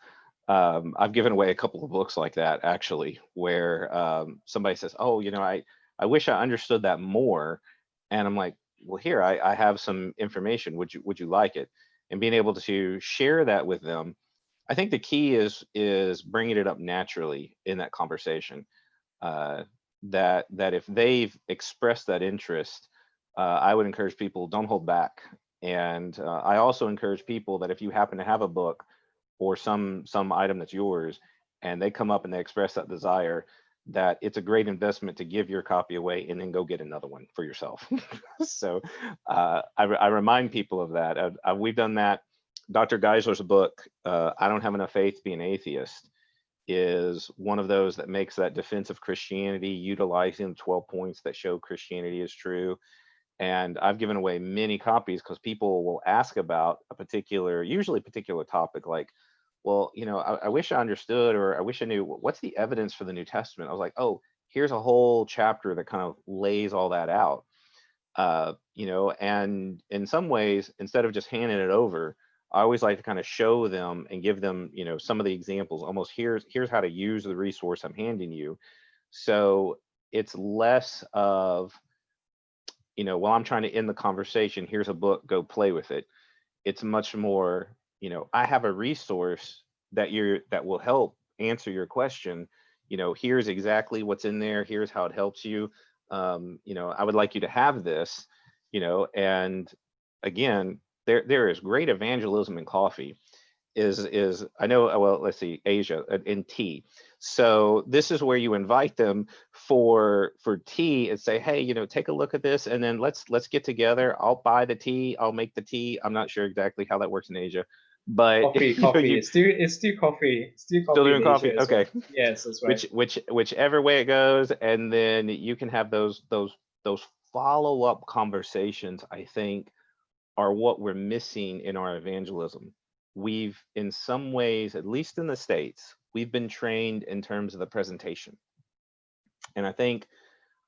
I've given away a couple of books like that, actually, where somebody says, oh, I wish I understood that more. And I'm like, well, here, I have some information. Would you like it? And being able to share that with them. I think the key is bringing it up naturally in that conversation. That if they've expressed that interest, I would encourage people, don't hold back. And I also encourage people that if you happen to have a book or some item that's yours, and they come up and they express that desire, that it's a great investment to give your copy away and then go get another one for yourself. So I remind people of that. We've done that. Dr. Geisler's book, I Don't Have Enough Faith to Be an Atheist, is one of those that makes that defense of Christianity, utilizing the 12 points that show Christianity is true. And I've given away many copies because people will ask about usually a particular topic, like, well, I wish I understood, or I wish I knew, what's the evidence for the New Testament? I was like, oh, here's a whole chapter that kind of lays all that out. And in some ways, instead of just handing it over, I always like to kind of show them and give them, some of the examples, almost here's how to use the resource I'm handing you. So it's less of, while I'm trying to end the conversation, here's a book, go play with it. It's much more, I have a resource that will help answer your question. Here's exactly what's in there. Here's how it helps you. I would like you to have this, and again, there is great evangelism in coffee. Is I know, well, let's see, Asia in tea. So this is where you invite them for tea and say, hey, take a look at this, and then let's get together. I'll buy the tea, I'll make the tea. I'm not sure exactly how that works in Asia, but Coffee. It's still coffee. Still coffee. Still doing in coffee. Asia as Okay. well. Yes, that's right. Whichever way it goes, and then you can have those follow-up conversations, I think, are what we're missing in our evangelism. We've, in some ways, at least in the States, we've been trained in terms of the presentation. And I think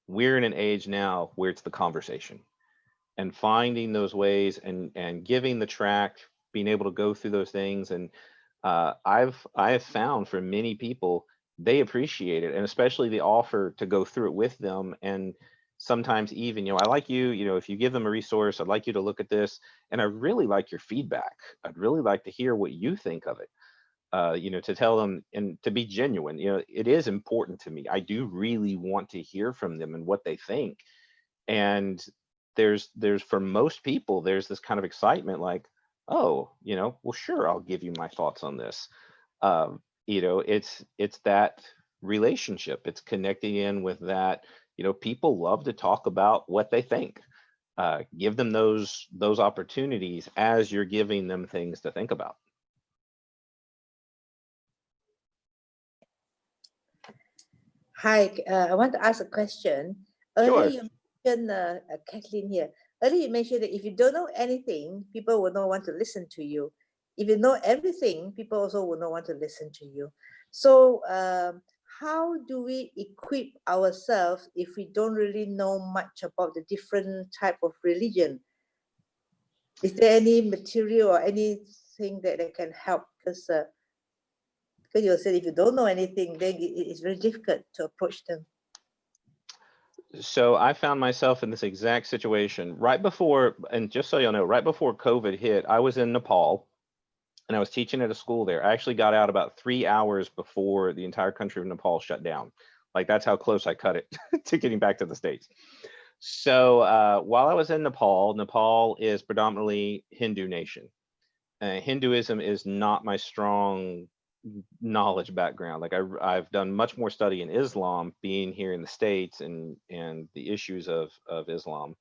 we're in an age now where it's the conversation, and finding those ways and giving the track, being able to go through those things. And I have found for many people, they appreciate it, and especially the offer to go through it with them. And sometimes even, I like you, if you give them a resource, I'd like you to look at this, and I really like your feedback. I'd really like to hear what you think of it. To tell them and to be genuine, it is important to me. I do really want to hear from them and what they think. And there's for most people, there's this kind of excitement, like, oh, well, sure, I'll give you my thoughts on this. It's that relationship. It's connecting in with that. People love to talk about what they think. Give them those opportunities as you're giving them things to think about. Hi, I want to ask a question. Earlier Sure. you mentioned, Kathleen here, earlier you mentioned that if you don't know anything, people will not want to listen to you. If you know everything, people also will not want to listen to you. So how do we equip ourselves if we don't really know much about the different type of religion? Is there any material or anything that can help? Because you said if you don't know anything, then it's very difficult to approach them. So I found myself in this exact situation right before, and just so y'all know, right before COVID hit, I was in Nepal, and I was teaching at a school there. I actually got out about 3 hours before the entire country of Nepal shut down. Like that's how close I cut it to getting back to the States. So while I was in Nepal, Nepal is predominantly Hindu nation. Hinduism is not my strong knowledge background. Like I've done much more study in Islam being here in the States and the issues of Islam.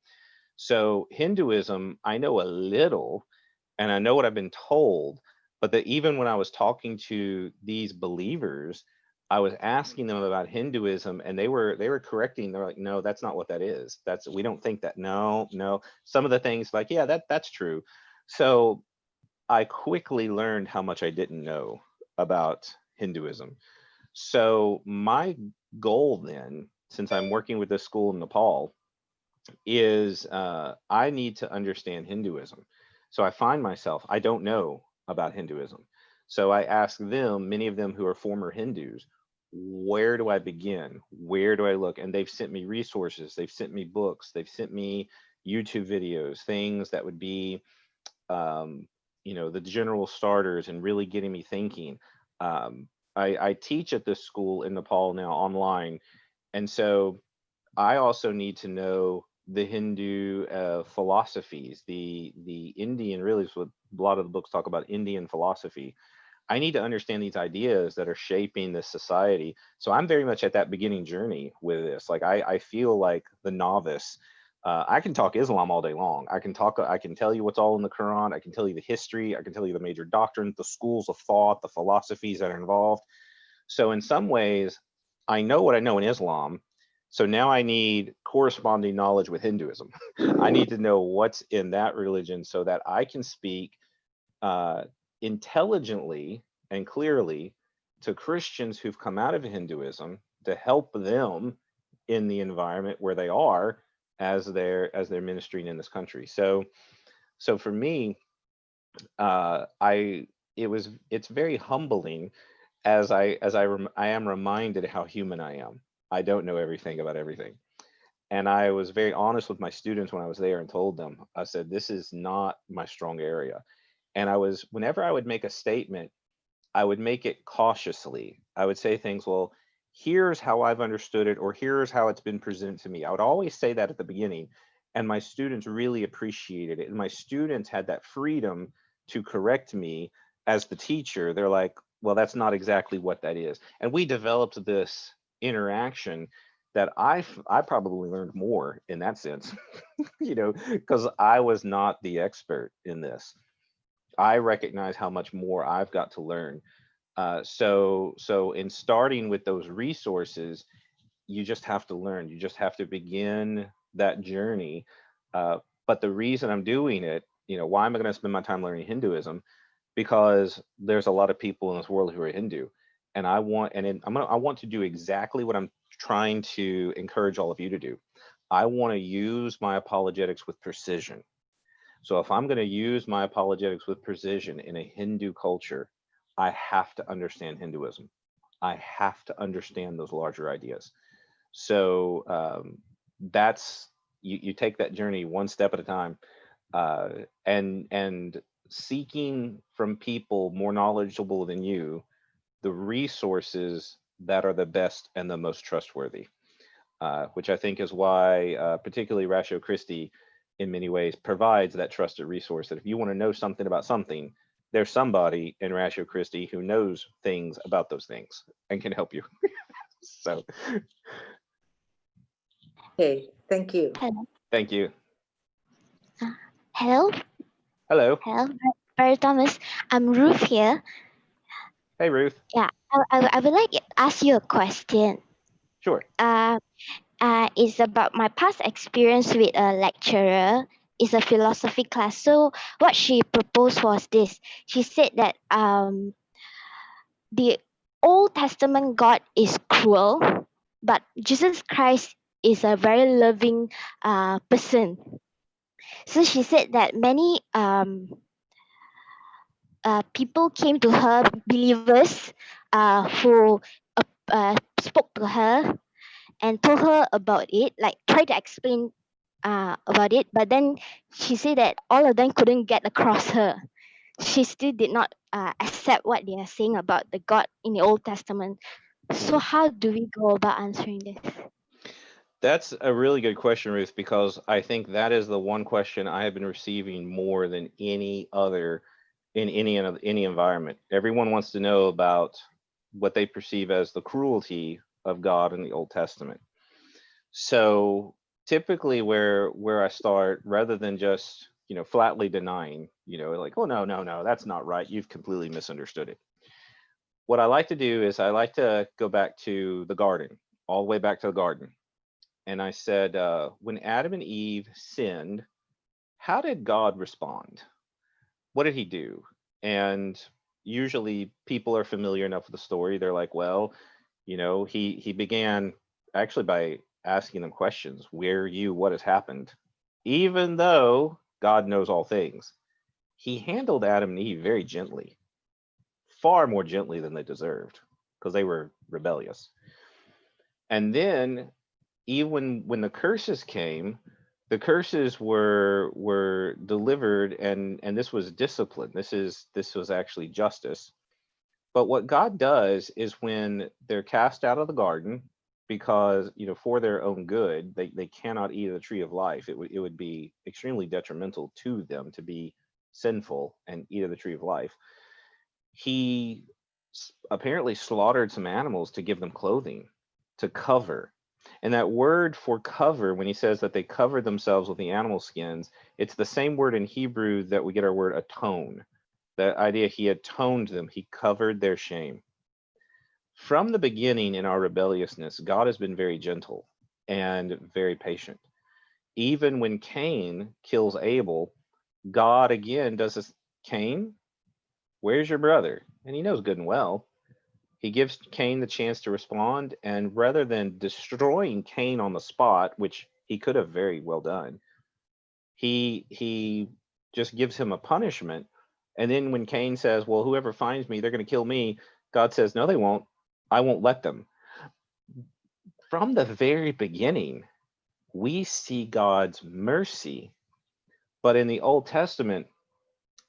So Hinduism, I know a little, and I know what I've been told, but that even when I was talking to these believers, I was asking them about Hinduism, and they were correcting. They're like, no, that's not what that is. That's, we don't think that. No, no. Some of the things like, yeah, that's true. So I quickly learned how much I didn't know about Hinduism. So my goal then, since I'm working with this school in Nepal, is I need to understand Hinduism. So I find myself, I don't know about Hinduism. So I ask them, many of them who are former Hindus, where do I begin? Where do I look? And they've sent me resources, they've sent me books, they've sent me YouTube videos, things that would be, you know, the general starters and really getting me thinking. I teach at this school in Nepal now online. And so I also need to know the Hindu philosophies, the Indian, really is what a lot of the books talk about, Indian philosophy. I need to understand these ideas that are shaping this society. So I'm very much at that beginning journey with this. Like I feel like the novice. I can talk Islam all day long. I can tell you what's all in the Quran. I can tell you the history. I can tell you the major doctrines, the schools of thought, the philosophies that are involved. So in some ways, I know what I know in Islam. So now I need corresponding knowledge with Hinduism. I need to know what's in that religion so that I can speak intelligently and clearly to Christians who've come out of Hinduism to help them in the environment where they are as they're ministering in this country. So for me, it's very humbling as I am reminded how human I am. I don't know everything about everything. And I was very honest with my students when I was there and told them, I said, this is not my strong area. And whenever I would make a statement, I would make it cautiously. I would say things, well, here's how I've understood it, or here's how it's been presented to me. I would always say that at the beginning, and my students really appreciated it. And my students had that freedom to correct me as the teacher. They're like, well, that's not exactly what that is. And we developed this interaction that I probably learned more in that sense, you know, because I was not the expert in this. I recognize how much more I've got to learn. So in starting with those resources, you just have to learn. You just have to begin that journey. But the reason I'm doing it, you know, why am I going to spend my time learning Hinduism? Because there's a lot of people in this world who are Hindu, and I want to do exactly what I'm trying to encourage all of you to do. I want to use my apologetics with precision. So if I'm going to use my apologetics with precision in a Hindu culture, I have to understand Hinduism. I have to understand those larger ideas. So that's you take that journey one step at a time, and seeking from people more knowledgeable than you the resources that are the best and the most trustworthy, which I think is why particularly Ratio Christi in many ways provides that trusted resource that if you want to know something about something, there's somebody in Ratio Christi who knows things about those things and can help you. So Okay, thank you. Hello. thank you. Hello. Hello. Hello. Barry Thomas. I'm Ruth here. Hey, Ruth. Yeah, I would like to ask you a question. Sure. It's about my past experience with a lecturer. It's a philosophy class. So what she proposed was this. She said that the Old Testament God is cruel, but Jesus Christ is a very loving person. So she said that many people came to her, believers who spoke to her and told her about it, like try to explain about it, but then she said that all of them couldn't get across her. she still did not accept what they are saying about the God in the Old Testament. So how do we go about answering this? That's a really good question, Ruth, because I think that is the one question I have been receiving more than any other in any environment. Everyone wants to know about what they perceive as the cruelty of God in the Old Testament. So typically where I start, rather than just, flatly denying, like, oh, no, that's not right, you've completely misunderstood it. What I like to do is I like to go back to the garden, all the way back to the garden. And I said, when Adam and Eve sinned, how did God respond? What did he do? And usually people are familiar enough with the story. They're like, well, he began actually by asking them questions. Where are you? What has happened? Even though God knows all things, he handled Adam and Eve very gently, far more gently than they deserved, because they were rebellious. And then even when the curses came, the curses were delivered, and this was discipline. This was actually justice. But what God does is when they're cast out of the garden, because for their own good, they cannot eat of the tree of life. It would be extremely detrimental to them to be sinful and eat of the tree of life. He apparently slaughtered some animals to give them clothing, to cover. And that word for cover, when he says that they covered themselves with the animal skins, it's the same word in Hebrew that we get our word atone. That idea, he atoned them, he covered their shame. From the beginning in our rebelliousness, God has been very gentle and very patient. Even when Cain kills Abel, God again does this. Cain, where's your brother? And he knows good and well. He gives Cain the chance to respond, and rather than destroying Cain on the spot, which he could have very well done, he just gives him a punishment. And then when Cain says, well, whoever finds me, they're going to kill me, God says, no, they won't. I won't let them. From the very beginning, we see God's mercy. But in the Old Testament,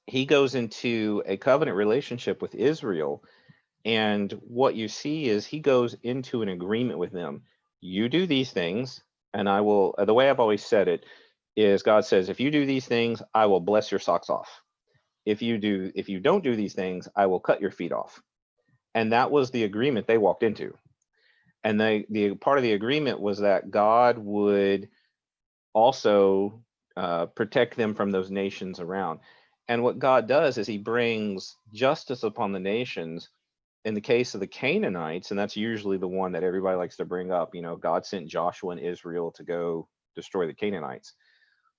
he goes into a covenant relationship with Israel. And what you see is he goes into an agreement with them. You do these things, and I will, the way I've always said it is God says, if you do these things, I will bless your socks off. If you don't do these things, I will cut your feet off. And that was the agreement they walked into. And the part of the agreement was that God would also protect them from those nations around. And what God does is he brings justice upon the nations. In the case of the Canaanites, and that's usually the one that everybody likes to bring up, God sent Joshua and Israel to go destroy the Canaanites.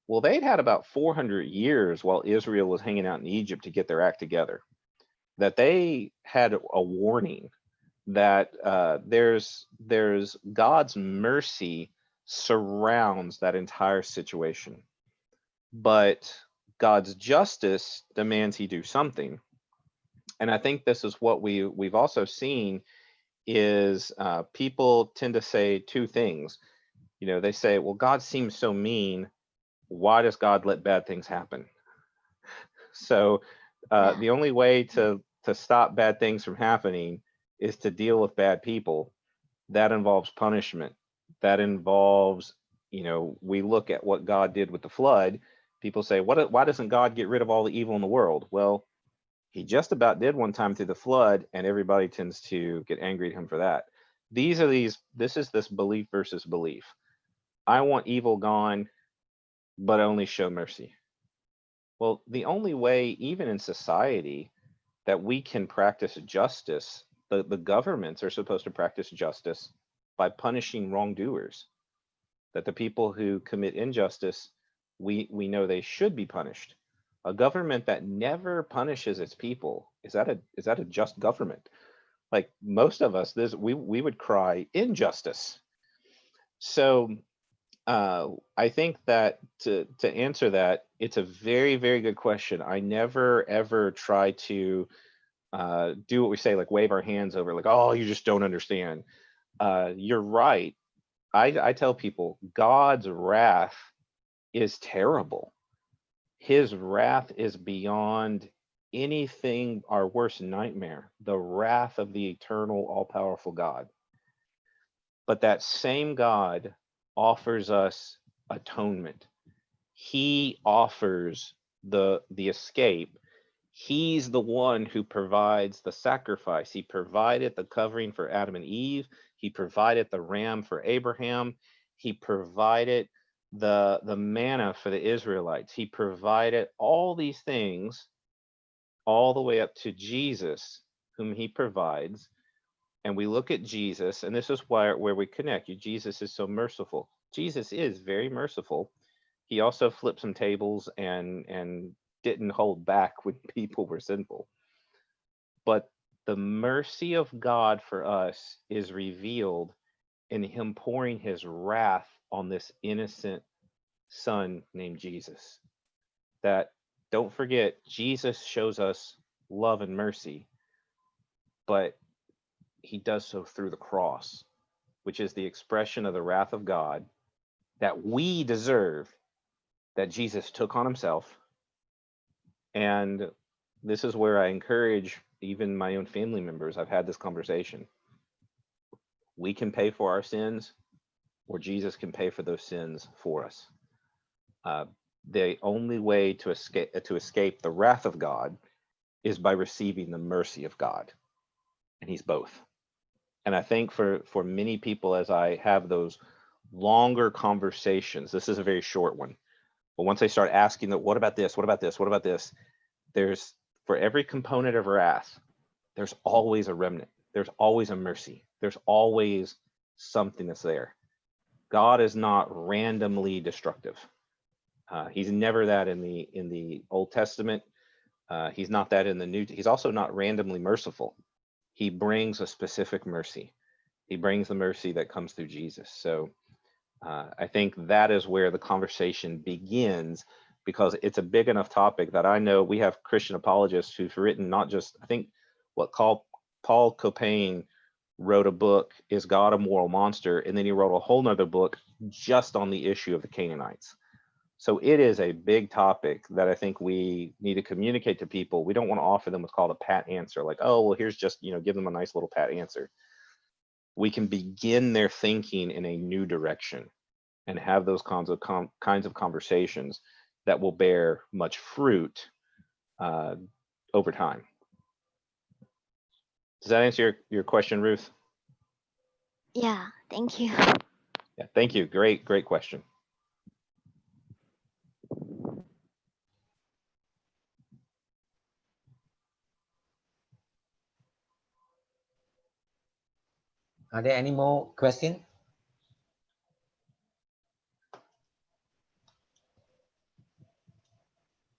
Well, they'd had about 400 years while Israel was hanging out in Egypt to get their act together, that they had a warning that there's God's mercy surrounds that entire situation, but God's justice demands he do something. And I think this is what we've also seen is people tend to say two things. They say, well, God seems so mean. Why does God let bad things happen? So the only way to stop bad things from happening is to deal with bad people. That involves punishment. That involves, we look at what God did with the flood. People say, why doesn't God get rid of all the evil in the world? Well, he just about did one time through the flood, and everybody tends to get angry at him for that. This is this belief versus belief. I want evil gone, but only show mercy. Well, the only way, even in society, that we can practice justice, the governments are supposed to practice justice by punishing wrongdoers. That the people who commit injustice, we know they should be punished. A government that never punishes its people, is that a just government? Like most of us, we would cry injustice. So I think that to answer that, it's a very, very good question. I never ever try to do what we say, like wave our hands over, like, oh, you just don't understand. You're right. I tell people God's wrath is terrible. His wrath is beyond anything, our worst nightmare, the wrath of the eternal, all-powerful God. But that same God offers us atonement. He offers the escape. He's the one who provides the sacrifice. He provided the covering for Adam and Eve. He provided the ram for Abraham. He provided the manna for the Israelites. He provided all these things all the way up to Jesus, whom he provides. And we look at Jesus, and this is where we connect. Jesus is so merciful. Jesus is very merciful. He also flipped some tables and didn't hold back when people were sinful. But the mercy of God for us is revealed in him pouring his wrath on this innocent son named Jesus. That, don't forget, Jesus shows us love and mercy, but he does so through the cross, which is the expression of the wrath of God that we deserve, that Jesus took on himself. And this is where I encourage even my own family members. I've had this conversation. We can pay for our sins, or Jesus can pay for those sins for us. The only way to escape the wrath of God is by receiving the mercy of God, and he's both. And I think for many people, as I have those longer conversations, this is a very short one, but once I start asking that, what about this? What about this? What about this? There's, for every component of wrath, there's always a remnant. There's always a mercy. There's always something that's there. God is not randomly destructive. He's never that in the Old Testament. He's not that in the New. He's also not randomly merciful. He brings a specific mercy. He brings the mercy that comes through Jesus. So I think that is where the conversation begins, because it's a big enough topic that I know we have Christian apologists who've written not just, I think what Paul Copain wrote a book, Is God a Moral Monster? And then he wrote a whole nother book just on the issue of the Canaanites. So it is a big topic that I think we need to communicate to people. We don't want to offer them what's called a pat answer, like, oh, well, here's just, give them a nice little pat answer. We can begin their thinking in a new direction and have those kinds of conversations that will bear much fruit over time. Does that answer your question, Ruth? Yeah, thank you. Yeah, thank you. Great question. Are there any more questions?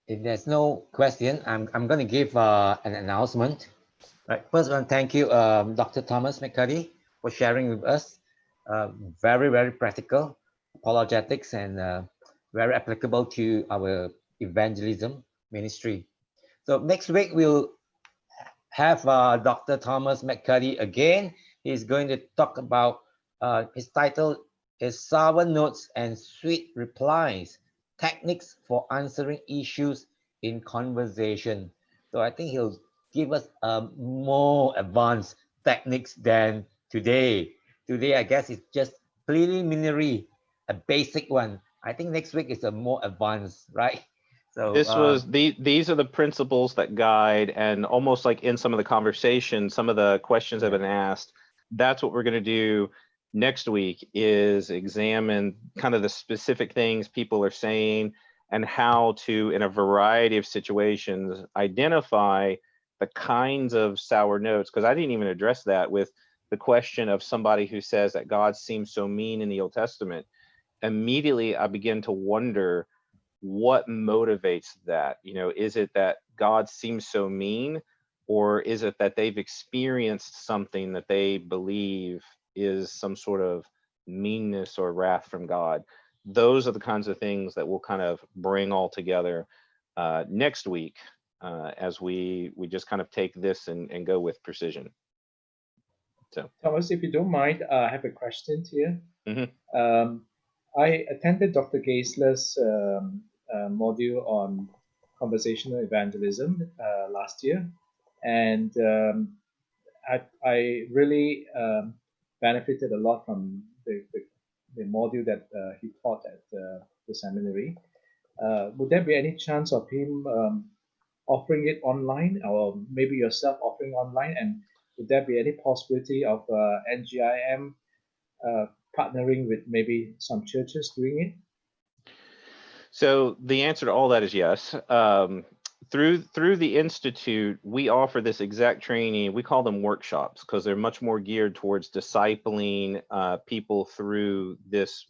If there's no question, I'm going to give an announcement. Right. First one, thank you, Dr. Thomas McCuddy, for sharing with us. Very, very practical apologetics and very applicable to our evangelism ministry. So next week we'll have Dr. Thomas McCuddy again. He's going to talk about, his title is Sour Notes and Sweet Replies, Techniques for Answering Issues in Conversation. So I think he'll give us more advanced techniques than today. Today, I guess it's just preliminary, a basic one. I think next week is a more advanced, right? So this was these are the principles that guide, and almost like in some of the conversations, some of the questions have been asked. That's what we're going to do next week, is examine kind of the specific things people are saying and how to, in a variety of situations, identify the kinds of sour notes. Because I didn't even address that with the question of somebody who says that God seems so mean in the Old Testament. Immediately, I begin to wonder, what motivates that? Is it that God seems so mean, or is it that they've experienced something that they believe is some sort of meanness or wrath from God? Those are the kinds of things that we'll kind of bring all together next week as we just kind of take this and go with precision. So Thomas, if you don't mind, I have a question here. Mm-hmm. I attended Dr. Geisler's module on conversational evangelism last year, and I really benefited a lot from the module that he taught at the seminary. Would there be any chance of him offering it online, or maybe yourself offering online? And would there be any possibility of NGIM partnering with maybe some churches doing it? So the answer to all that is yes. Through the Institute, we offer this exact training. We call them workshops because they're much more geared towards discipling people through this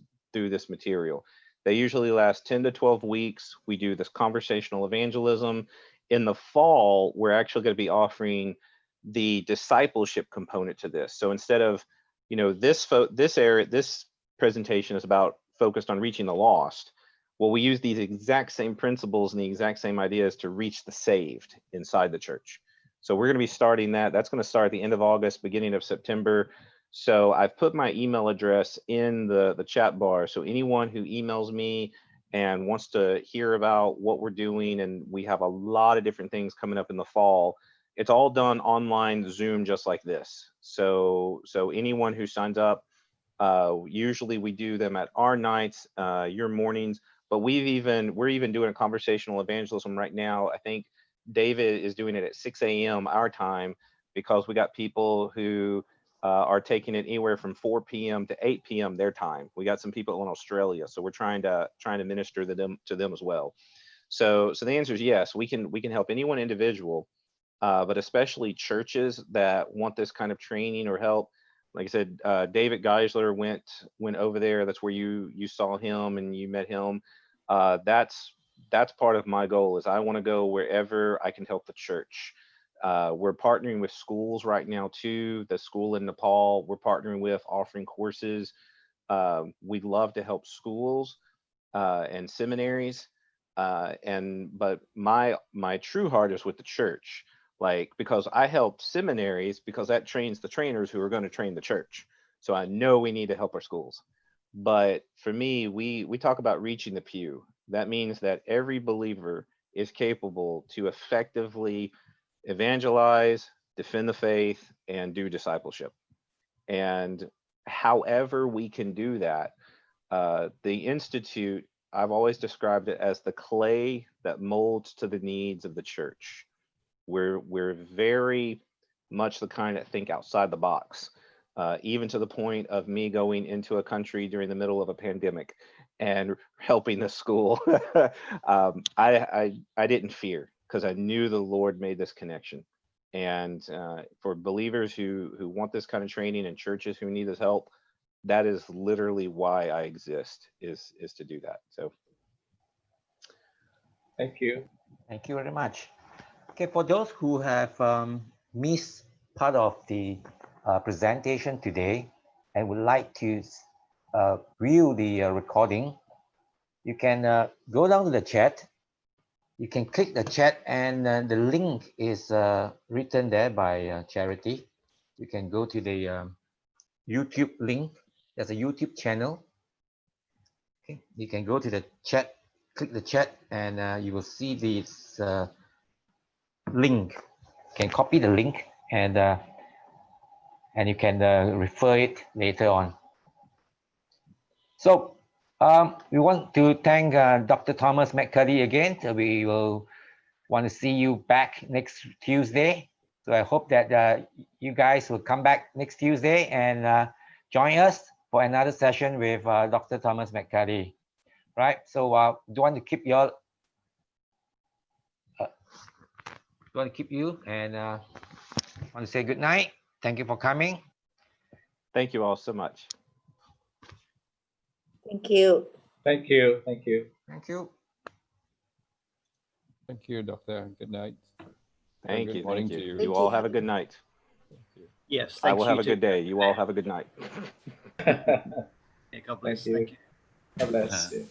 material. They usually last 10 to 12 weeks. We do this conversational evangelism. In the fall, we're actually going to be offering the discipleship component to this. So instead of, this presentation is about focused on reaching the lost. Well, we use these exact same principles and the exact same ideas to reach the saved inside the church. So we're going to be starting that. That's going to start at the end of August, beginning of September. So I've put my email address in the chat bar. So anyone who emails me and wants to hear about what we're doing, and we have a lot of different things coming up in the fall. It's all done online, Zoom, just like this. So anyone who signs up, usually we do them at our nights, your mornings. But we're even doing a conversational evangelism right now. I think David is doing it at 6 a.m. our time, because we got people who are taking it anywhere from 4 p.m. to 8 p.m. their time. We got some people in Australia, so we're trying to minister to them as well. So the answer is yes. We can help anyone individual, but especially churches that want this kind of training or help. Like I said, David Geisler went over there. That's where you saw him and you met him. That's part of my goal, is I want to go wherever I can help the church. We're partnering with schools right now too. The school in Nepal we're partnering with, offering courses. We'd love to help schools and seminaries. But my true heart is with the church. Because I help seminaries, because that trains the trainers who are going to train the church. So I know we need to help our schools. But for me, we talk about reaching the pew. That means that every believer is capable to effectively evangelize, defend the faith, and do discipleship. And however we can do that, the Institute, I've always described it as the clay that molds to the needs of the church. We're very much the kind that think outside the box, even to the point of me going into a country during the middle of a pandemic and helping the school. I didn't fear, because I knew the Lord made this connection. And for believers who want this kind of training, and churches who need this help, that is literally why I exist, is to do that. So thank you. Thank you very much. Okay, for those who have missed part of the presentation today and would like to view the recording, you can go down to the chat. You can click the chat, and the link is written there by Charity. You can go to the YouTube link. There's a YouTube channel. Okay, you can go to the chat, click the chat, and you will see this link. You can copy the link, and you can refer it later on. So we want to thank Dr. Thomas McCurdy again. So we will want to see you back next Tuesday. So I hope that you guys will come back next Tuesday and join us for another session with Dr. Thomas McCurdy. Right. So do want to keep you and want to say good night. Thank you for coming. thank you all so much. Thank you. Thank you. Thank you. Thank you. Thank you, Doctor. Good night. Thank Good you. morning Thank to you. you. You all have a good night. Yes, I thanks. will have you a good too. day. You all have a good night. Yeah, God bless. Thank you. Thank you. God bless. Yeah.